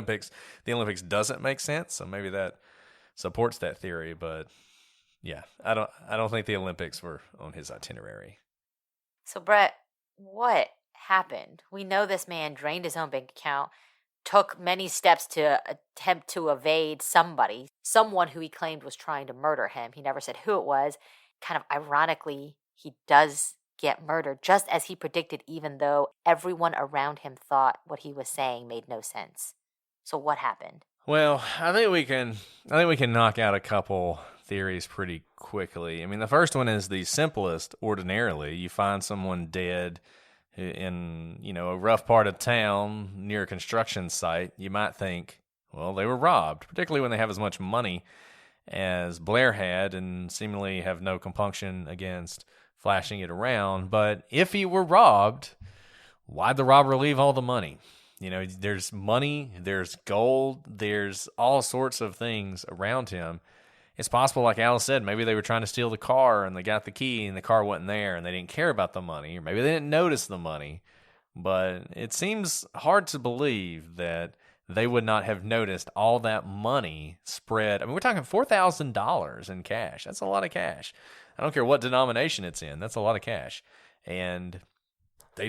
Olympics doesn't make sense, so maybe that supports that theory. But yeah, I don't think the Olympics were on his itinerary. So Brett, what happened? We know this man drained his own bank account, took many steps to attempt to evade someone who he claimed was trying to murder him. He never said who it was. Kind of ironically, he does get murdered, just as he predicted, even though everyone around him thought what he was saying made no sense. So what happened? Well, I think we can knock out a couple theories pretty quickly. I mean, the first one is the simplest. Ordinarily, you find someone dead in, a rough part of town near a construction site. You might think, well, they were robbed, particularly when they have as much money as Blair had and seemingly have no compunction against flashing it around. But if he were robbed, why'd the robber leave all the money? There's money, there's gold, there's all sorts of things around him. It's possible, like Alice said, maybe they were trying to steal the car and they got the key and the car wasn't there and they didn't care about the money, or maybe they didn't notice the money. But it seems hard to believe that they would not have noticed all that money spread. I mean, we're talking $4,000 in cash. That's a lot of cash. I don't care what denomination it's in. That's a lot of cash. And it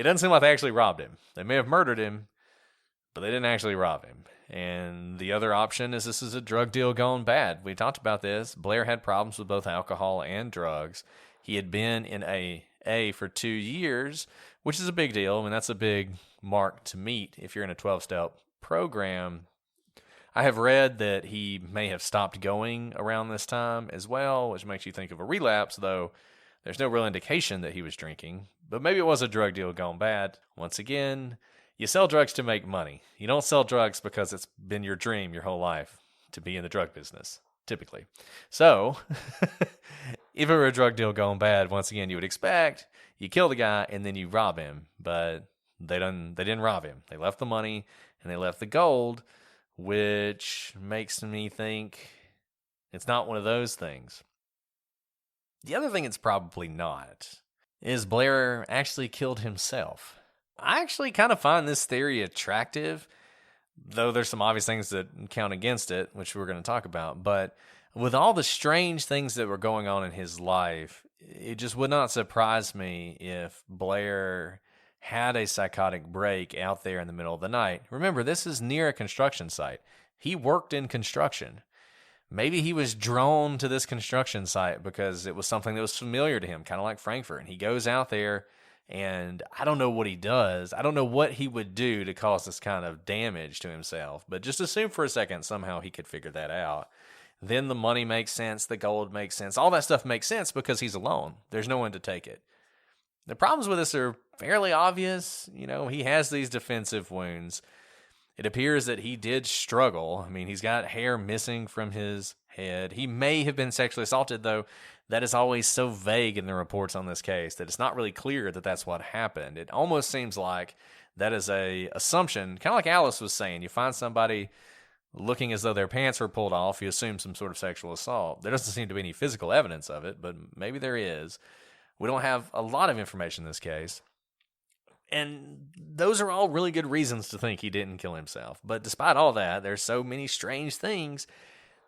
doesn't seem like they actually robbed him. They may have murdered him, but they didn't actually rob him. And the other option is this is a drug deal gone bad. We talked about this. Blair had problems with both alcohol and drugs. He had been in AA for 2 years, which is a big deal. I mean, that's a big mark to meet if you're in a 12-step program. I have read that he may have stopped going around this time as well, which makes you think of a relapse, though there's no real indication that he was drinking. But maybe it was a drug deal gone bad. Once again, you sell drugs to make money. You don't sell drugs because it's been your dream your whole life to be in the drug business, typically. So, if it were a drug deal gone bad, once again, you would expect you kill the guy and then you rob him. But they didn't rob him. They left the money and they left the gold, which makes me think it's not one of those things. The other thing it's probably not is Blair actually killed himself. I actually kind of find this theory attractive, though there's some obvious things that count against it, which we're going to talk about. But with all the strange things that were going on in his life, it just would not surprise me if Blair had a psychotic break out there in the middle of the night. Remember, this is near a construction site. He worked in construction. Maybe he was drawn to this construction site because it was something that was familiar to him, kind of like Frankfurt. And he goes out there And I don't know what he does. I don't know what he would do to cause this kind of damage to himself. But just assume for a second somehow he could figure that out. Then the money makes sense. The gold makes sense. All that stuff makes sense because he's alone. There's no one to take it. The problems with this are fairly obvious. He has these defensive wounds. It appears that he did struggle. I mean, he's got hair missing from his head. He may have been sexually assaulted, though. That is always so vague in the reports on this case that it's not really clear that that's what happened. It almost seems like that is a assumption, kind of like Alice was saying. You find somebody looking as though their pants were pulled off, you assume some sort of sexual assault. There doesn't seem to be any physical evidence of it, but maybe there is. We don't have a lot of information in this case. And those are all really good reasons to think he didn't kill himself. But despite all that, there's so many strange things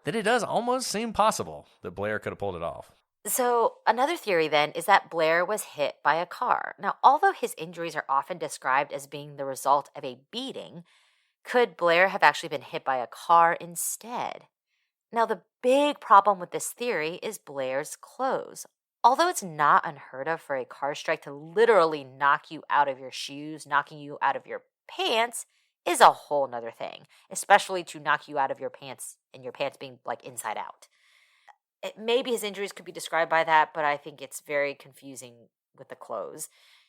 that it does almost seem possible that Blair could have pulled it off. So, another theory then is that Blair was hit by a car. Now, although his injuries are often described as being the result of a beating, could Blair have actually been hit by a car instead? Now, the big problem with this theory is Blair's clothes. Although it's not unheard of for a car strike to literally knock you out of your shoes, knocking you out of your pants is a whole nother thing, especially to knock you out of your pants and your pants being like inside out. Maybe his injuries could be described by that, but I think it's very confusing with the clothes.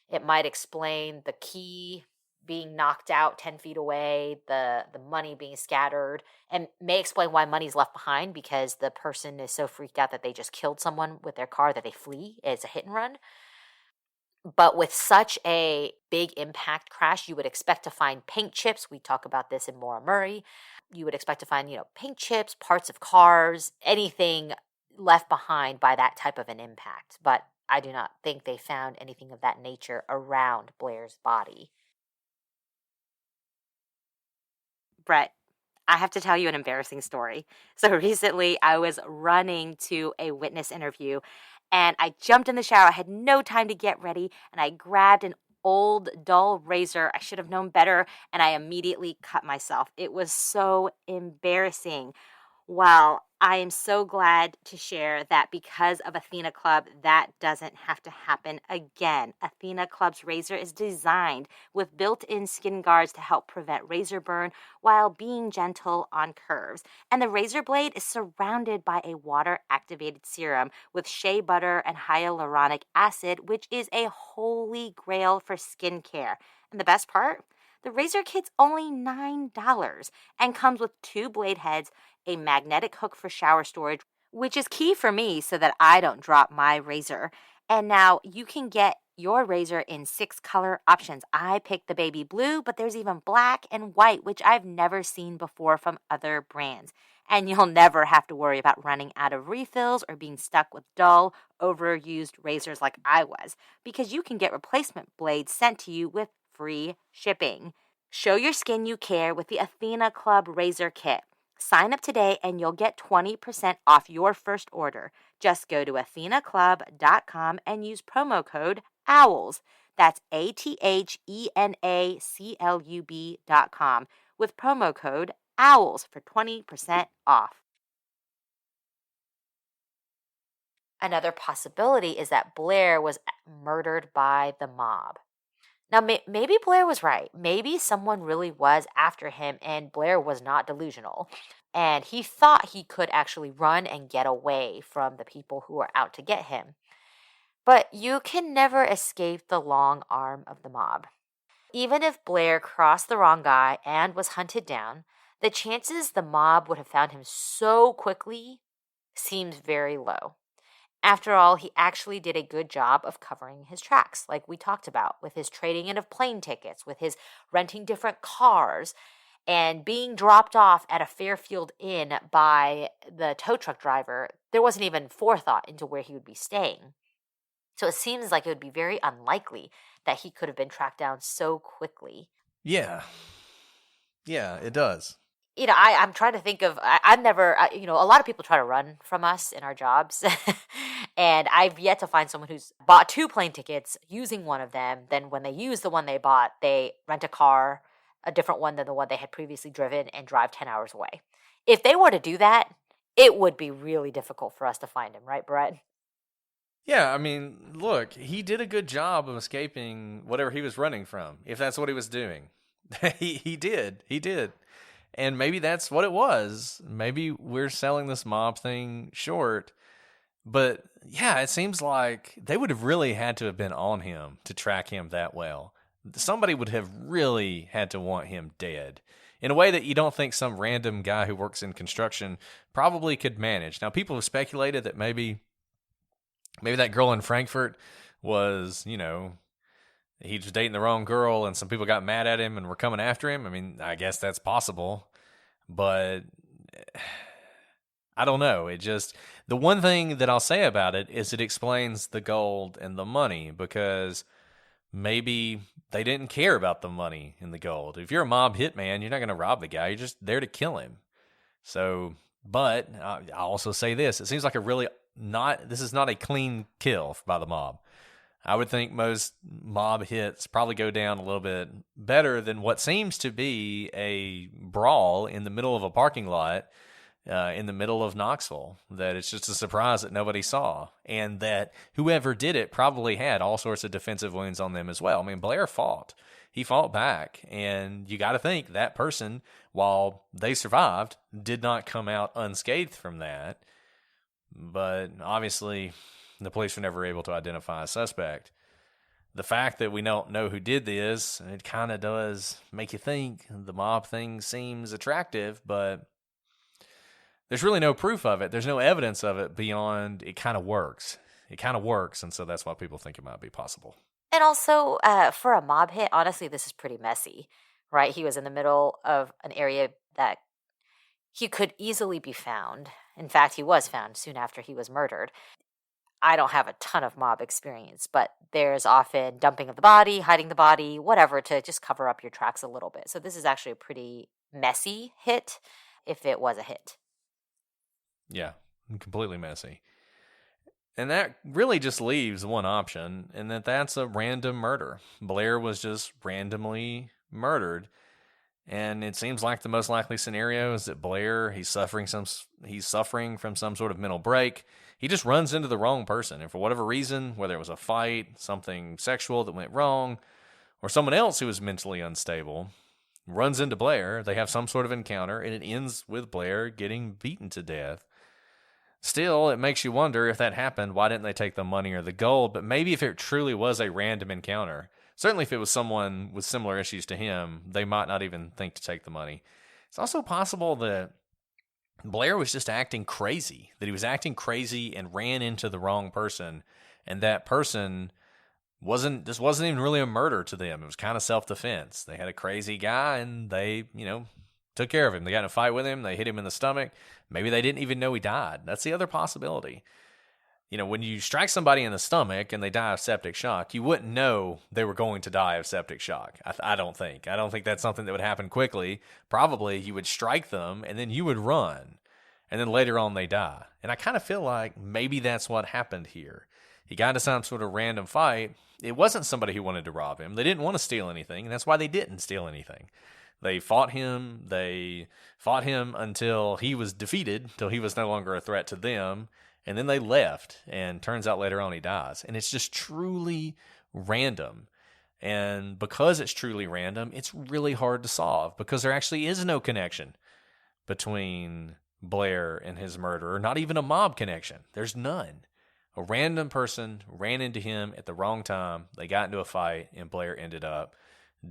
It might explain the key being knocked out 10 feet away, the money being scattered, and may explain why money's left behind because the person is so freaked out that they just killed someone with their car that they flee. It's a hit and run. But with such a big impact crash, you would expect to find paint chips. We talk about this in Maura Murray. You would expect to find, paint chips, parts of cars, anything left behind by that type of an impact. But I do not think they found anything of that nature around Blair's body. Brett, I have to tell you an embarrassing story. So recently I was running to a witness interview and I jumped in the shower. I had no time to get ready and I grabbed an old dull razor. I should have known better and I immediately cut myself. It was so embarrassing. Well, I am so glad to share that because of Athena Club, that doesn't have to happen again. Athena Club's razor is designed with built-in skin guards to help prevent razor burn while being gentle on curves. And the razor blade is surrounded by a water-activated serum with shea butter and hyaluronic acid, which is a holy grail for skincare. And the best part? The razor kit's only $9 and comes with 2 blade heads, a magnetic hook for shower storage, which is key for me so that I don't drop my razor. And now you can get your razor in 6 color options. I picked the baby blue, but there's even black and white, which I've never seen before from other brands. And you'll never have to worry about running out of refills or being stuck with dull, overused razors like I was, because you can get replacement blades sent to you with free shipping. Show your skin you care with the Athena Club Razor Kit. Sign up today and you'll get 20% off your first order. Just go to athenaclub.com and use promo code OWLS. That's ATHENACLUB.com with promo code OWLS for 20% off. Another possibility is that Blair was murdered by the mob. Now, maybe Blair was right. Maybe someone really was after him and Blair was not delusional. And he thought he could actually run and get away from the people who were out to get him. But you can never escape the long arm of the mob. Even if Blair crossed the wrong guy and was hunted down, the chances the mob would have found him so quickly seems very low. After all, he actually did a good job of covering his tracks, like we talked about, with his trading in of plane tickets, with his renting different cars, and being dropped off at a Fairfield Inn by the tow truck driver. There wasn't even forethought into where he would be staying. So it seems like it would be very unlikely that he could have been tracked down so quickly. Yeah, it does. I'm trying to think of, I've never, a lot of people try to run from us in our jobs. And I've yet to find someone who's bought 2 plane tickets using one of them. Then when they use the one they bought, they rent a car, a different one than the one they had previously driven, and drive 10 hours away. If they were to do that, it would be really difficult for us to find him, right, Brett? Yeah, I mean, look, he did a good job of escaping whatever he was running from, if that's what he was doing. He did. He did. And maybe that's what it was. Maybe we're selling this mob thing short. But yeah, it seems like they would have really had to have been on him to track him that well. Somebody would have really had to want him dead in a way that you don't think some random guy who works in construction probably could manage. Now, people have speculated that maybe that girl in Frankfurt was, he was dating the wrong girl and some people got mad at him and were coming after him. I mean, I guess that's possible, but I don't know. The one thing that I'll say about it is it explains the gold and the money, because maybe they didn't care about the money and the gold. If you're a mob hitman, you're not going to rob the guy. You're just there to kill him. So, but I'll also say this. It seems like this is not a clean kill by the mob. I would think most mob hits probably go down a little bit better than what seems to be a brawl in the middle of a parking lot in the middle of Knoxville. That it's just a surprise that nobody saw, and that whoever did it probably had all sorts of defensive wounds on them as well. I mean, Blair fought. He fought back, and you got to think that person, while they survived, did not come out unscathed from that. But obviously, the police were never able to identify a suspect. The fact that we don't know who did this, it kind of does make you think the mob thing seems attractive, but there's really no proof of it. There's no evidence of it beyond it kind of works. It kind of works, and so that's why people think it might be possible. And also, for a mob hit, honestly, this is pretty messy, right? He was in the middle of an area that he could easily be found. In fact, he was found soon after he was murdered. I don't have a ton of mob experience, but there's often dumping of the body, hiding the body, whatever, to just cover up your tracks a little bit. So this is actually a pretty messy hit, if it was a hit. Yeah, completely messy. And that really just leaves one option, and that's a random murder. Blair was just randomly murdered. And it seems like the most likely scenario is that Blair, he's suffering from some sort of mental break. He just runs into the wrong person. And for whatever reason, whether it was a fight, something sexual that went wrong, or someone else who was mentally unstable, runs into Blair. They have some sort of encounter, and it ends with Blair getting beaten to death. Still, it makes you wonder, if that happened, why didn't they take the money or the gold? But maybe if it truly was a random encounter, certainly if it was someone with similar issues to him, they might not even think to take the money. It's also possible that Blair was just acting crazy, that he was acting crazy and ran into the wrong person, and that person wasn't even really a murder to them. It was kind of self-defense. They had a crazy guy, and they, took care of him. They got in a fight with him. They hit him in the stomach. Maybe they didn't even know he died. That's the other possibility. When you strike somebody in the stomach and they die of septic shock, you wouldn't know they were going to die of septic shock. I don't think. I don't think that's something that would happen quickly. Probably you would strike them and then you would run. And then later on they die. And I kind of feel like maybe that's what happened here. He got into some sort of random fight. It wasn't somebody who wanted to rob him. They didn't want to steal anything, and that's why they didn't steal anything. They fought him. They fought him until he was defeated, until he was no longer a threat to them. And then they left, and turns out later on he dies. And it's just truly random. And because it's truly random, it's really hard to solve, because there actually is no connection between Blair and his murderer, not even a mob connection. There's none. A random person ran into him at the wrong time. They got into a fight, and Blair ended up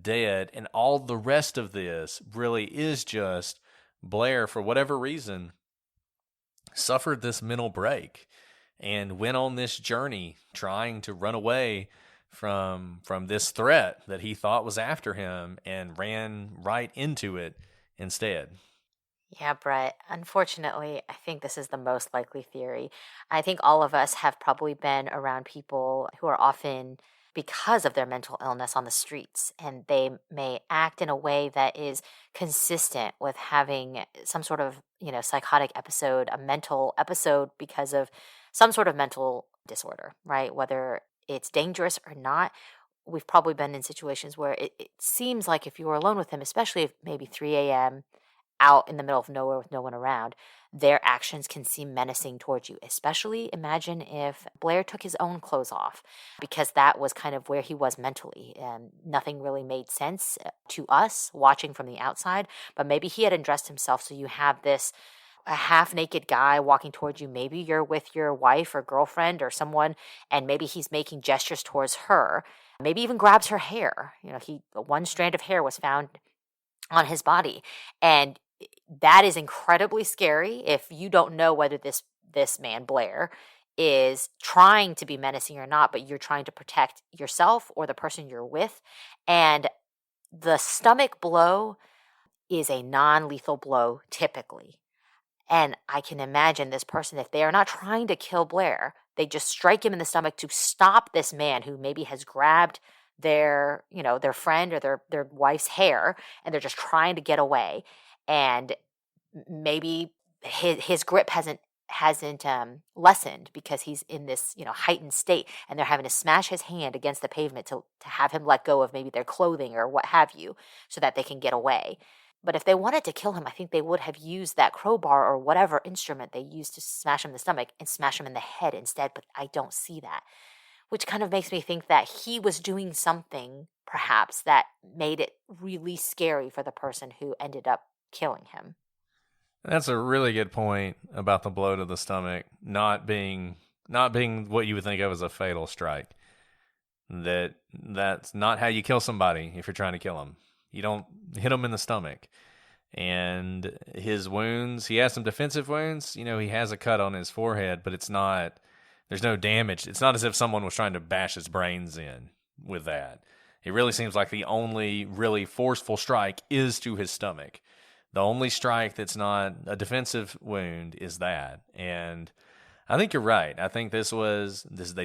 dead. And all the rest of this really is just Blair, for whatever reason, suffered this mental break and went on this journey trying to run away from this threat that he thought was after him, and ran right into it instead. Yeah, Brett. Unfortunately, I think this is the most likely theory. I think all of us have probably been around people who are often, because of their mental illness, on the streets, and they may act in a way that is consistent with having some sort of, psychotic episode, a mental episode, because of some sort of mental disorder, right? Whether it's dangerous or not, we've probably been in situations where it seems like if you were alone with him, especially if maybe 3 a.m., out in the middle of nowhere with no one around, their actions can seem menacing towards you. Especially imagine if Blair took his own clothes off, because that was kind of where he was mentally, and nothing really made sense to us watching from the outside. But maybe he had undressed himself, so you have this a half naked guy walking towards you. Maybe you're with your wife or girlfriend or someone, and maybe he's making gestures towards her. Maybe even grabs her hair. One strand of hair was found on his body, and that is incredibly scary if you don't know whether this man Blair is trying to be menacing or not, but you're trying to protect yourself or the person you're with. And the stomach blow is a non-lethal blow typically. And I can imagine this person, if they are not trying to kill Blair, they just strike him in the stomach to stop this man who maybe has grabbed their friend or their wife's hair, and they're just trying to get away. And maybe his grip hasn't lessened because he's in this heightened state, and they're having to smash his hand against the pavement to have him let go of maybe their clothing or what have you, so that they can get away. But if they wanted to kill him, I think they would have used that crowbar or whatever instrument they used to smash him in the stomach and smash him in the head instead. But I don't see that, which kind of makes me think that he was doing something perhaps that made it really scary for the person who ended up killing him. That's a really good point about the blow to the stomach not being what you would think of as a fatal strike. That's not how you kill somebody if you're trying to kill them. You don't hit him in the stomach. And his wounds, he has some defensive wounds. He has a cut on his forehead, but there's no damage. It's not as if someone was trying to bash his brains in with that. It really seems like the only really forceful strike is to his stomach. The only strike that's not a defensive wound is that. And I think you're right. I think they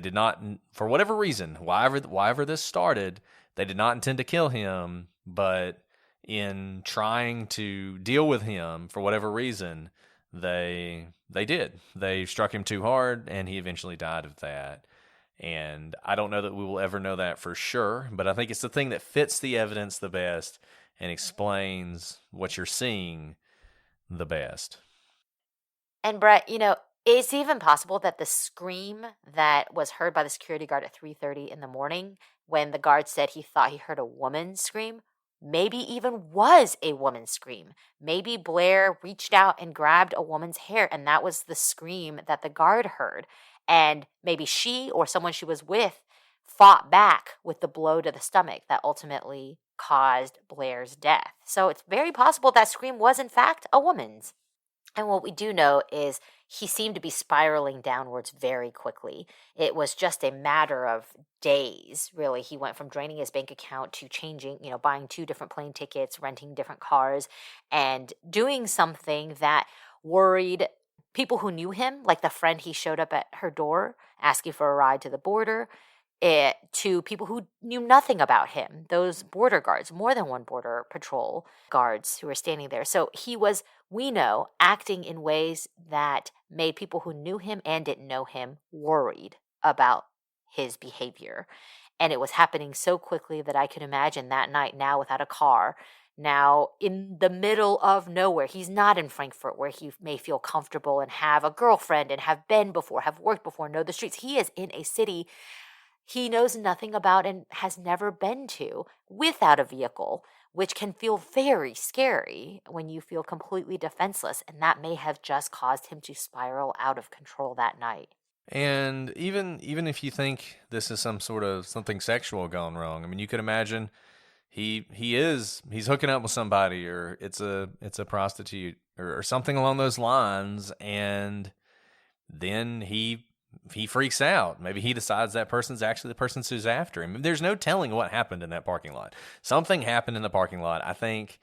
did not, for whatever reason, wherever this started, they did not intend to kill him, but in trying to deal with him, for whatever reason, they did. They struck him too hard, and he eventually died of that. And I don't know that we will ever know that for sure, but I think it's the thing that fits the evidence the best and explains what you're seeing the best. And Brett, it's even possible that the scream that was heard by the security guard at 3:30 in the morning, when the guard said he thought he heard a woman scream, maybe even was a woman's scream. Maybe Blair reached out and grabbed a woman's hair, and that was the scream that the guard heard. And maybe she or someone she was with fought back with the blow to the stomach that ultimately caused Blair's death. So it's very possible that scream was, in fact, a woman's. And what we do know is he seemed to be spiraling downwards very quickly. It was just a matter of days, really. He went from draining his bank account to changing, buying 2 different plane tickets, renting different cars, and doing something that worried people who knew him, like the friend he showed up at her door asking for a ride to the border, to people who knew nothing about him, those border guards, more than one border patrol guards who were standing there. So he was, we know, acting in ways that made people who knew him and didn't know him worried about his behavior. And it was happening so quickly that I can imagine that night, now without a car, now in the middle of nowhere. He's not in Frankfurt, where he may feel comfortable and have a girlfriend and have been before, have worked before, know the streets. He is in a city he knows nothing about and has never been to, without a vehicle, which can feel very scary when you feel completely defenseless. And that may have just caused him to spiral out of control that night. And even if you think this is some sort of something sexual gone wrong, I mean, you could imagine he's hooking up with somebody, or it's a prostitute or something along those lines, and then he freaks out. Maybe he decides that person's actually the person who's after him. There's no telling what happened in that parking lot. Something happened in the parking lot. I think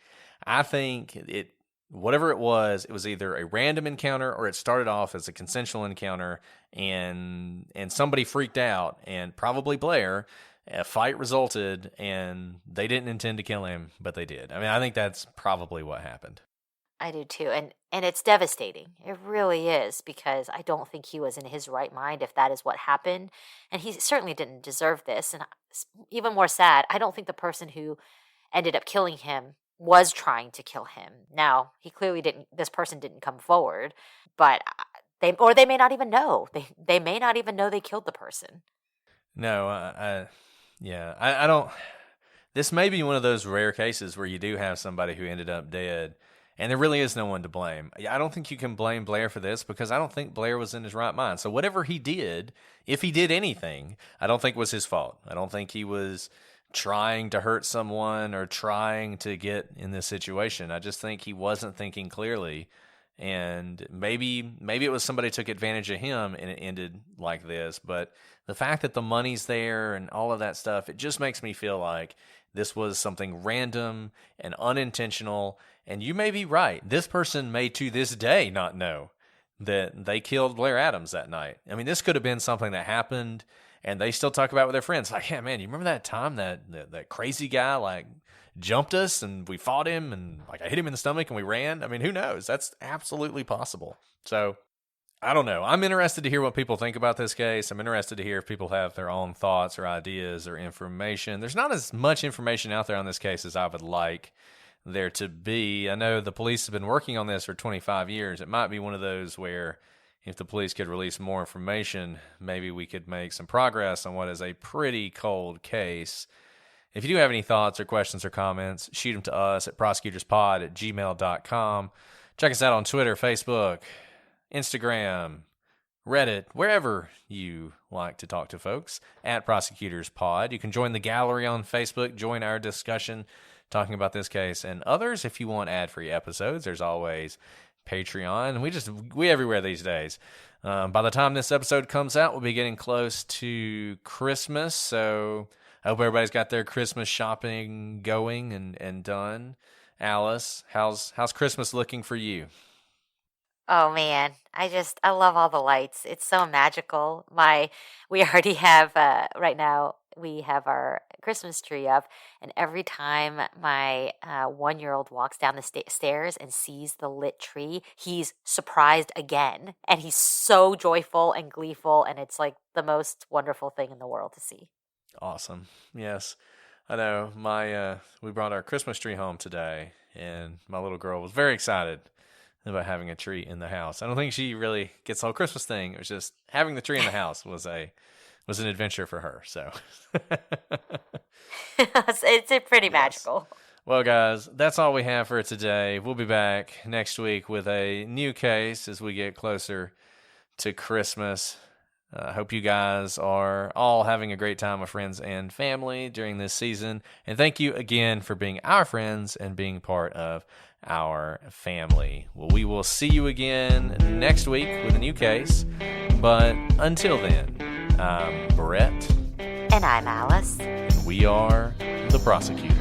it, whatever it was either a random encounter or it started off as a consensual encounter, and somebody freaked out, and probably Blair. A fight resulted, and they didn't intend to kill him, but they did. I mean, I think that's probably what happened. I do too. And it's devastating. It really is, because I don't think he was in his right mind if that is what happened. And he certainly didn't deserve this. And even more sad, I don't think the person who ended up killing him was trying to kill him. Now, he clearly didn't, this person didn't come forward, but they may not even know. They may not even know they killed the person. No, I don't. This may be one of those rare cases where you do have somebody who ended up dead, and there really is no one to blame. I don't think you can blame Blair for this because I don't think Blair was in his right mind. So whatever he did, if he did anything, I don't think was his fault. I don't think he was trying to hurt someone or trying to get in this situation. I just think he wasn't thinking clearly. And maybe it was somebody took advantage of him and it ended like this. But the fact that the money's there and all of that stuff, it just makes me feel like this was something random and unintentional. And you may be right. This person may to this day not know that they killed Blair Adams that night. I mean, this could have been something that happened and they still talk about it with their friends. Like, yeah, man, you remember that time that crazy guy, like, jumped us and we fought him and like I hit him in the stomach and we ran? I mean, who knows? That's absolutely possible. So I don't know. I'm interested to hear what people think about this case. I'm interested to hear if people have their own thoughts or ideas or information. There's not as much information out there on this case as I would like there to be. I know the police have been working on this for 25 years. It might be one of those where if the police could release more information, maybe we could make some progress on what is a pretty cold case. If you do have any thoughts or questions or comments, shoot them to us at prosecutorspod@gmail.com. Check us out on Twitter, Facebook, Instagram, Reddit, wherever you like to talk to folks, at prosecutorspod. You can join the gallery on Facebook, join our discussion talking about this case and others. If you want ad-free episodes, there's always Patreon. We everywhere these days. By the time this episode comes out, we'll be getting close to Christmas, so I hope everybody's got their Christmas shopping going and done. Alice, how's Christmas looking for you? Oh man, I love all the lights. It's so magical. We already have right now. We have our Christmas tree up, and every time my 1-year-old walks down the stairs and sees the lit tree, he's surprised again, and he's so joyful and gleeful, and it's like the most wonderful thing in the world to see. Awesome. Yes. I know we brought our Christmas tree home today and my little girl was very excited about having a tree in the house. I don't think she really gets the whole Christmas thing. It was just having the tree in the house was an adventure for her. So it's pretty magical. Well, guys, that's all we have for today. We'll be back next week with a new case as we get closer to Christmas. I hope you guys are all having a great time with friends and family during this season. And thank you again for being our friends and being part of our family. Well, we will see you again next week with a new case. But until then, I'm Brett. And I'm Alice. And we are the Prosecutors.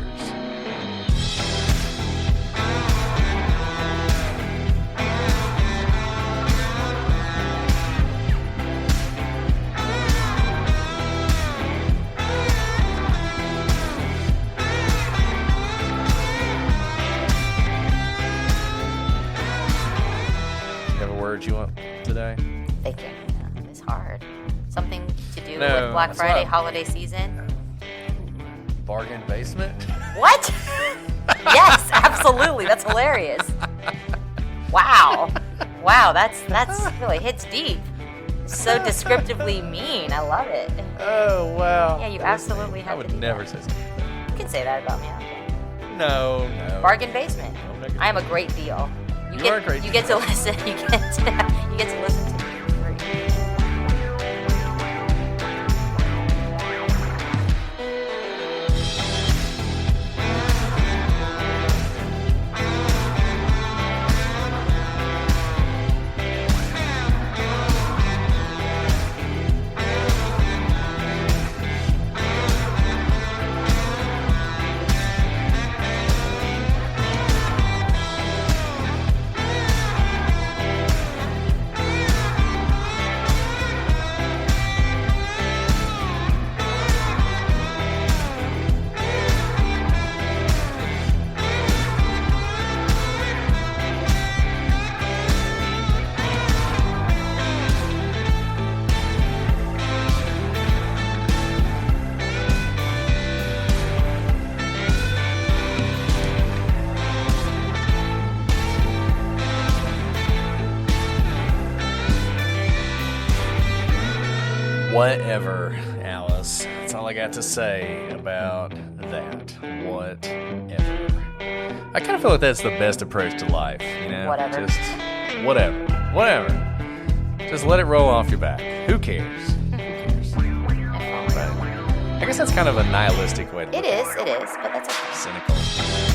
You want today? Thinking is hard. Something to do with Black Friday holiday season. Bargain basement? What? Yes, absolutely. That's hilarious. Wow, that's really hits deep. So descriptively mean. I love it. Oh wow. Yeah, you absolutely have. I would never say something. You can say that about me. No. Bargain basement. I am a great deal. You get to listen. You get to listen to me. Whatever, Alice. That's all I got to say about that. Whatever. I kind of feel like that's the best approach to life, you know? Whatever. Just whatever. Just let it roll off your back. Who cares? Right. I guess that's kind of a nihilistic way to look It at is, but that's okay. Cynical.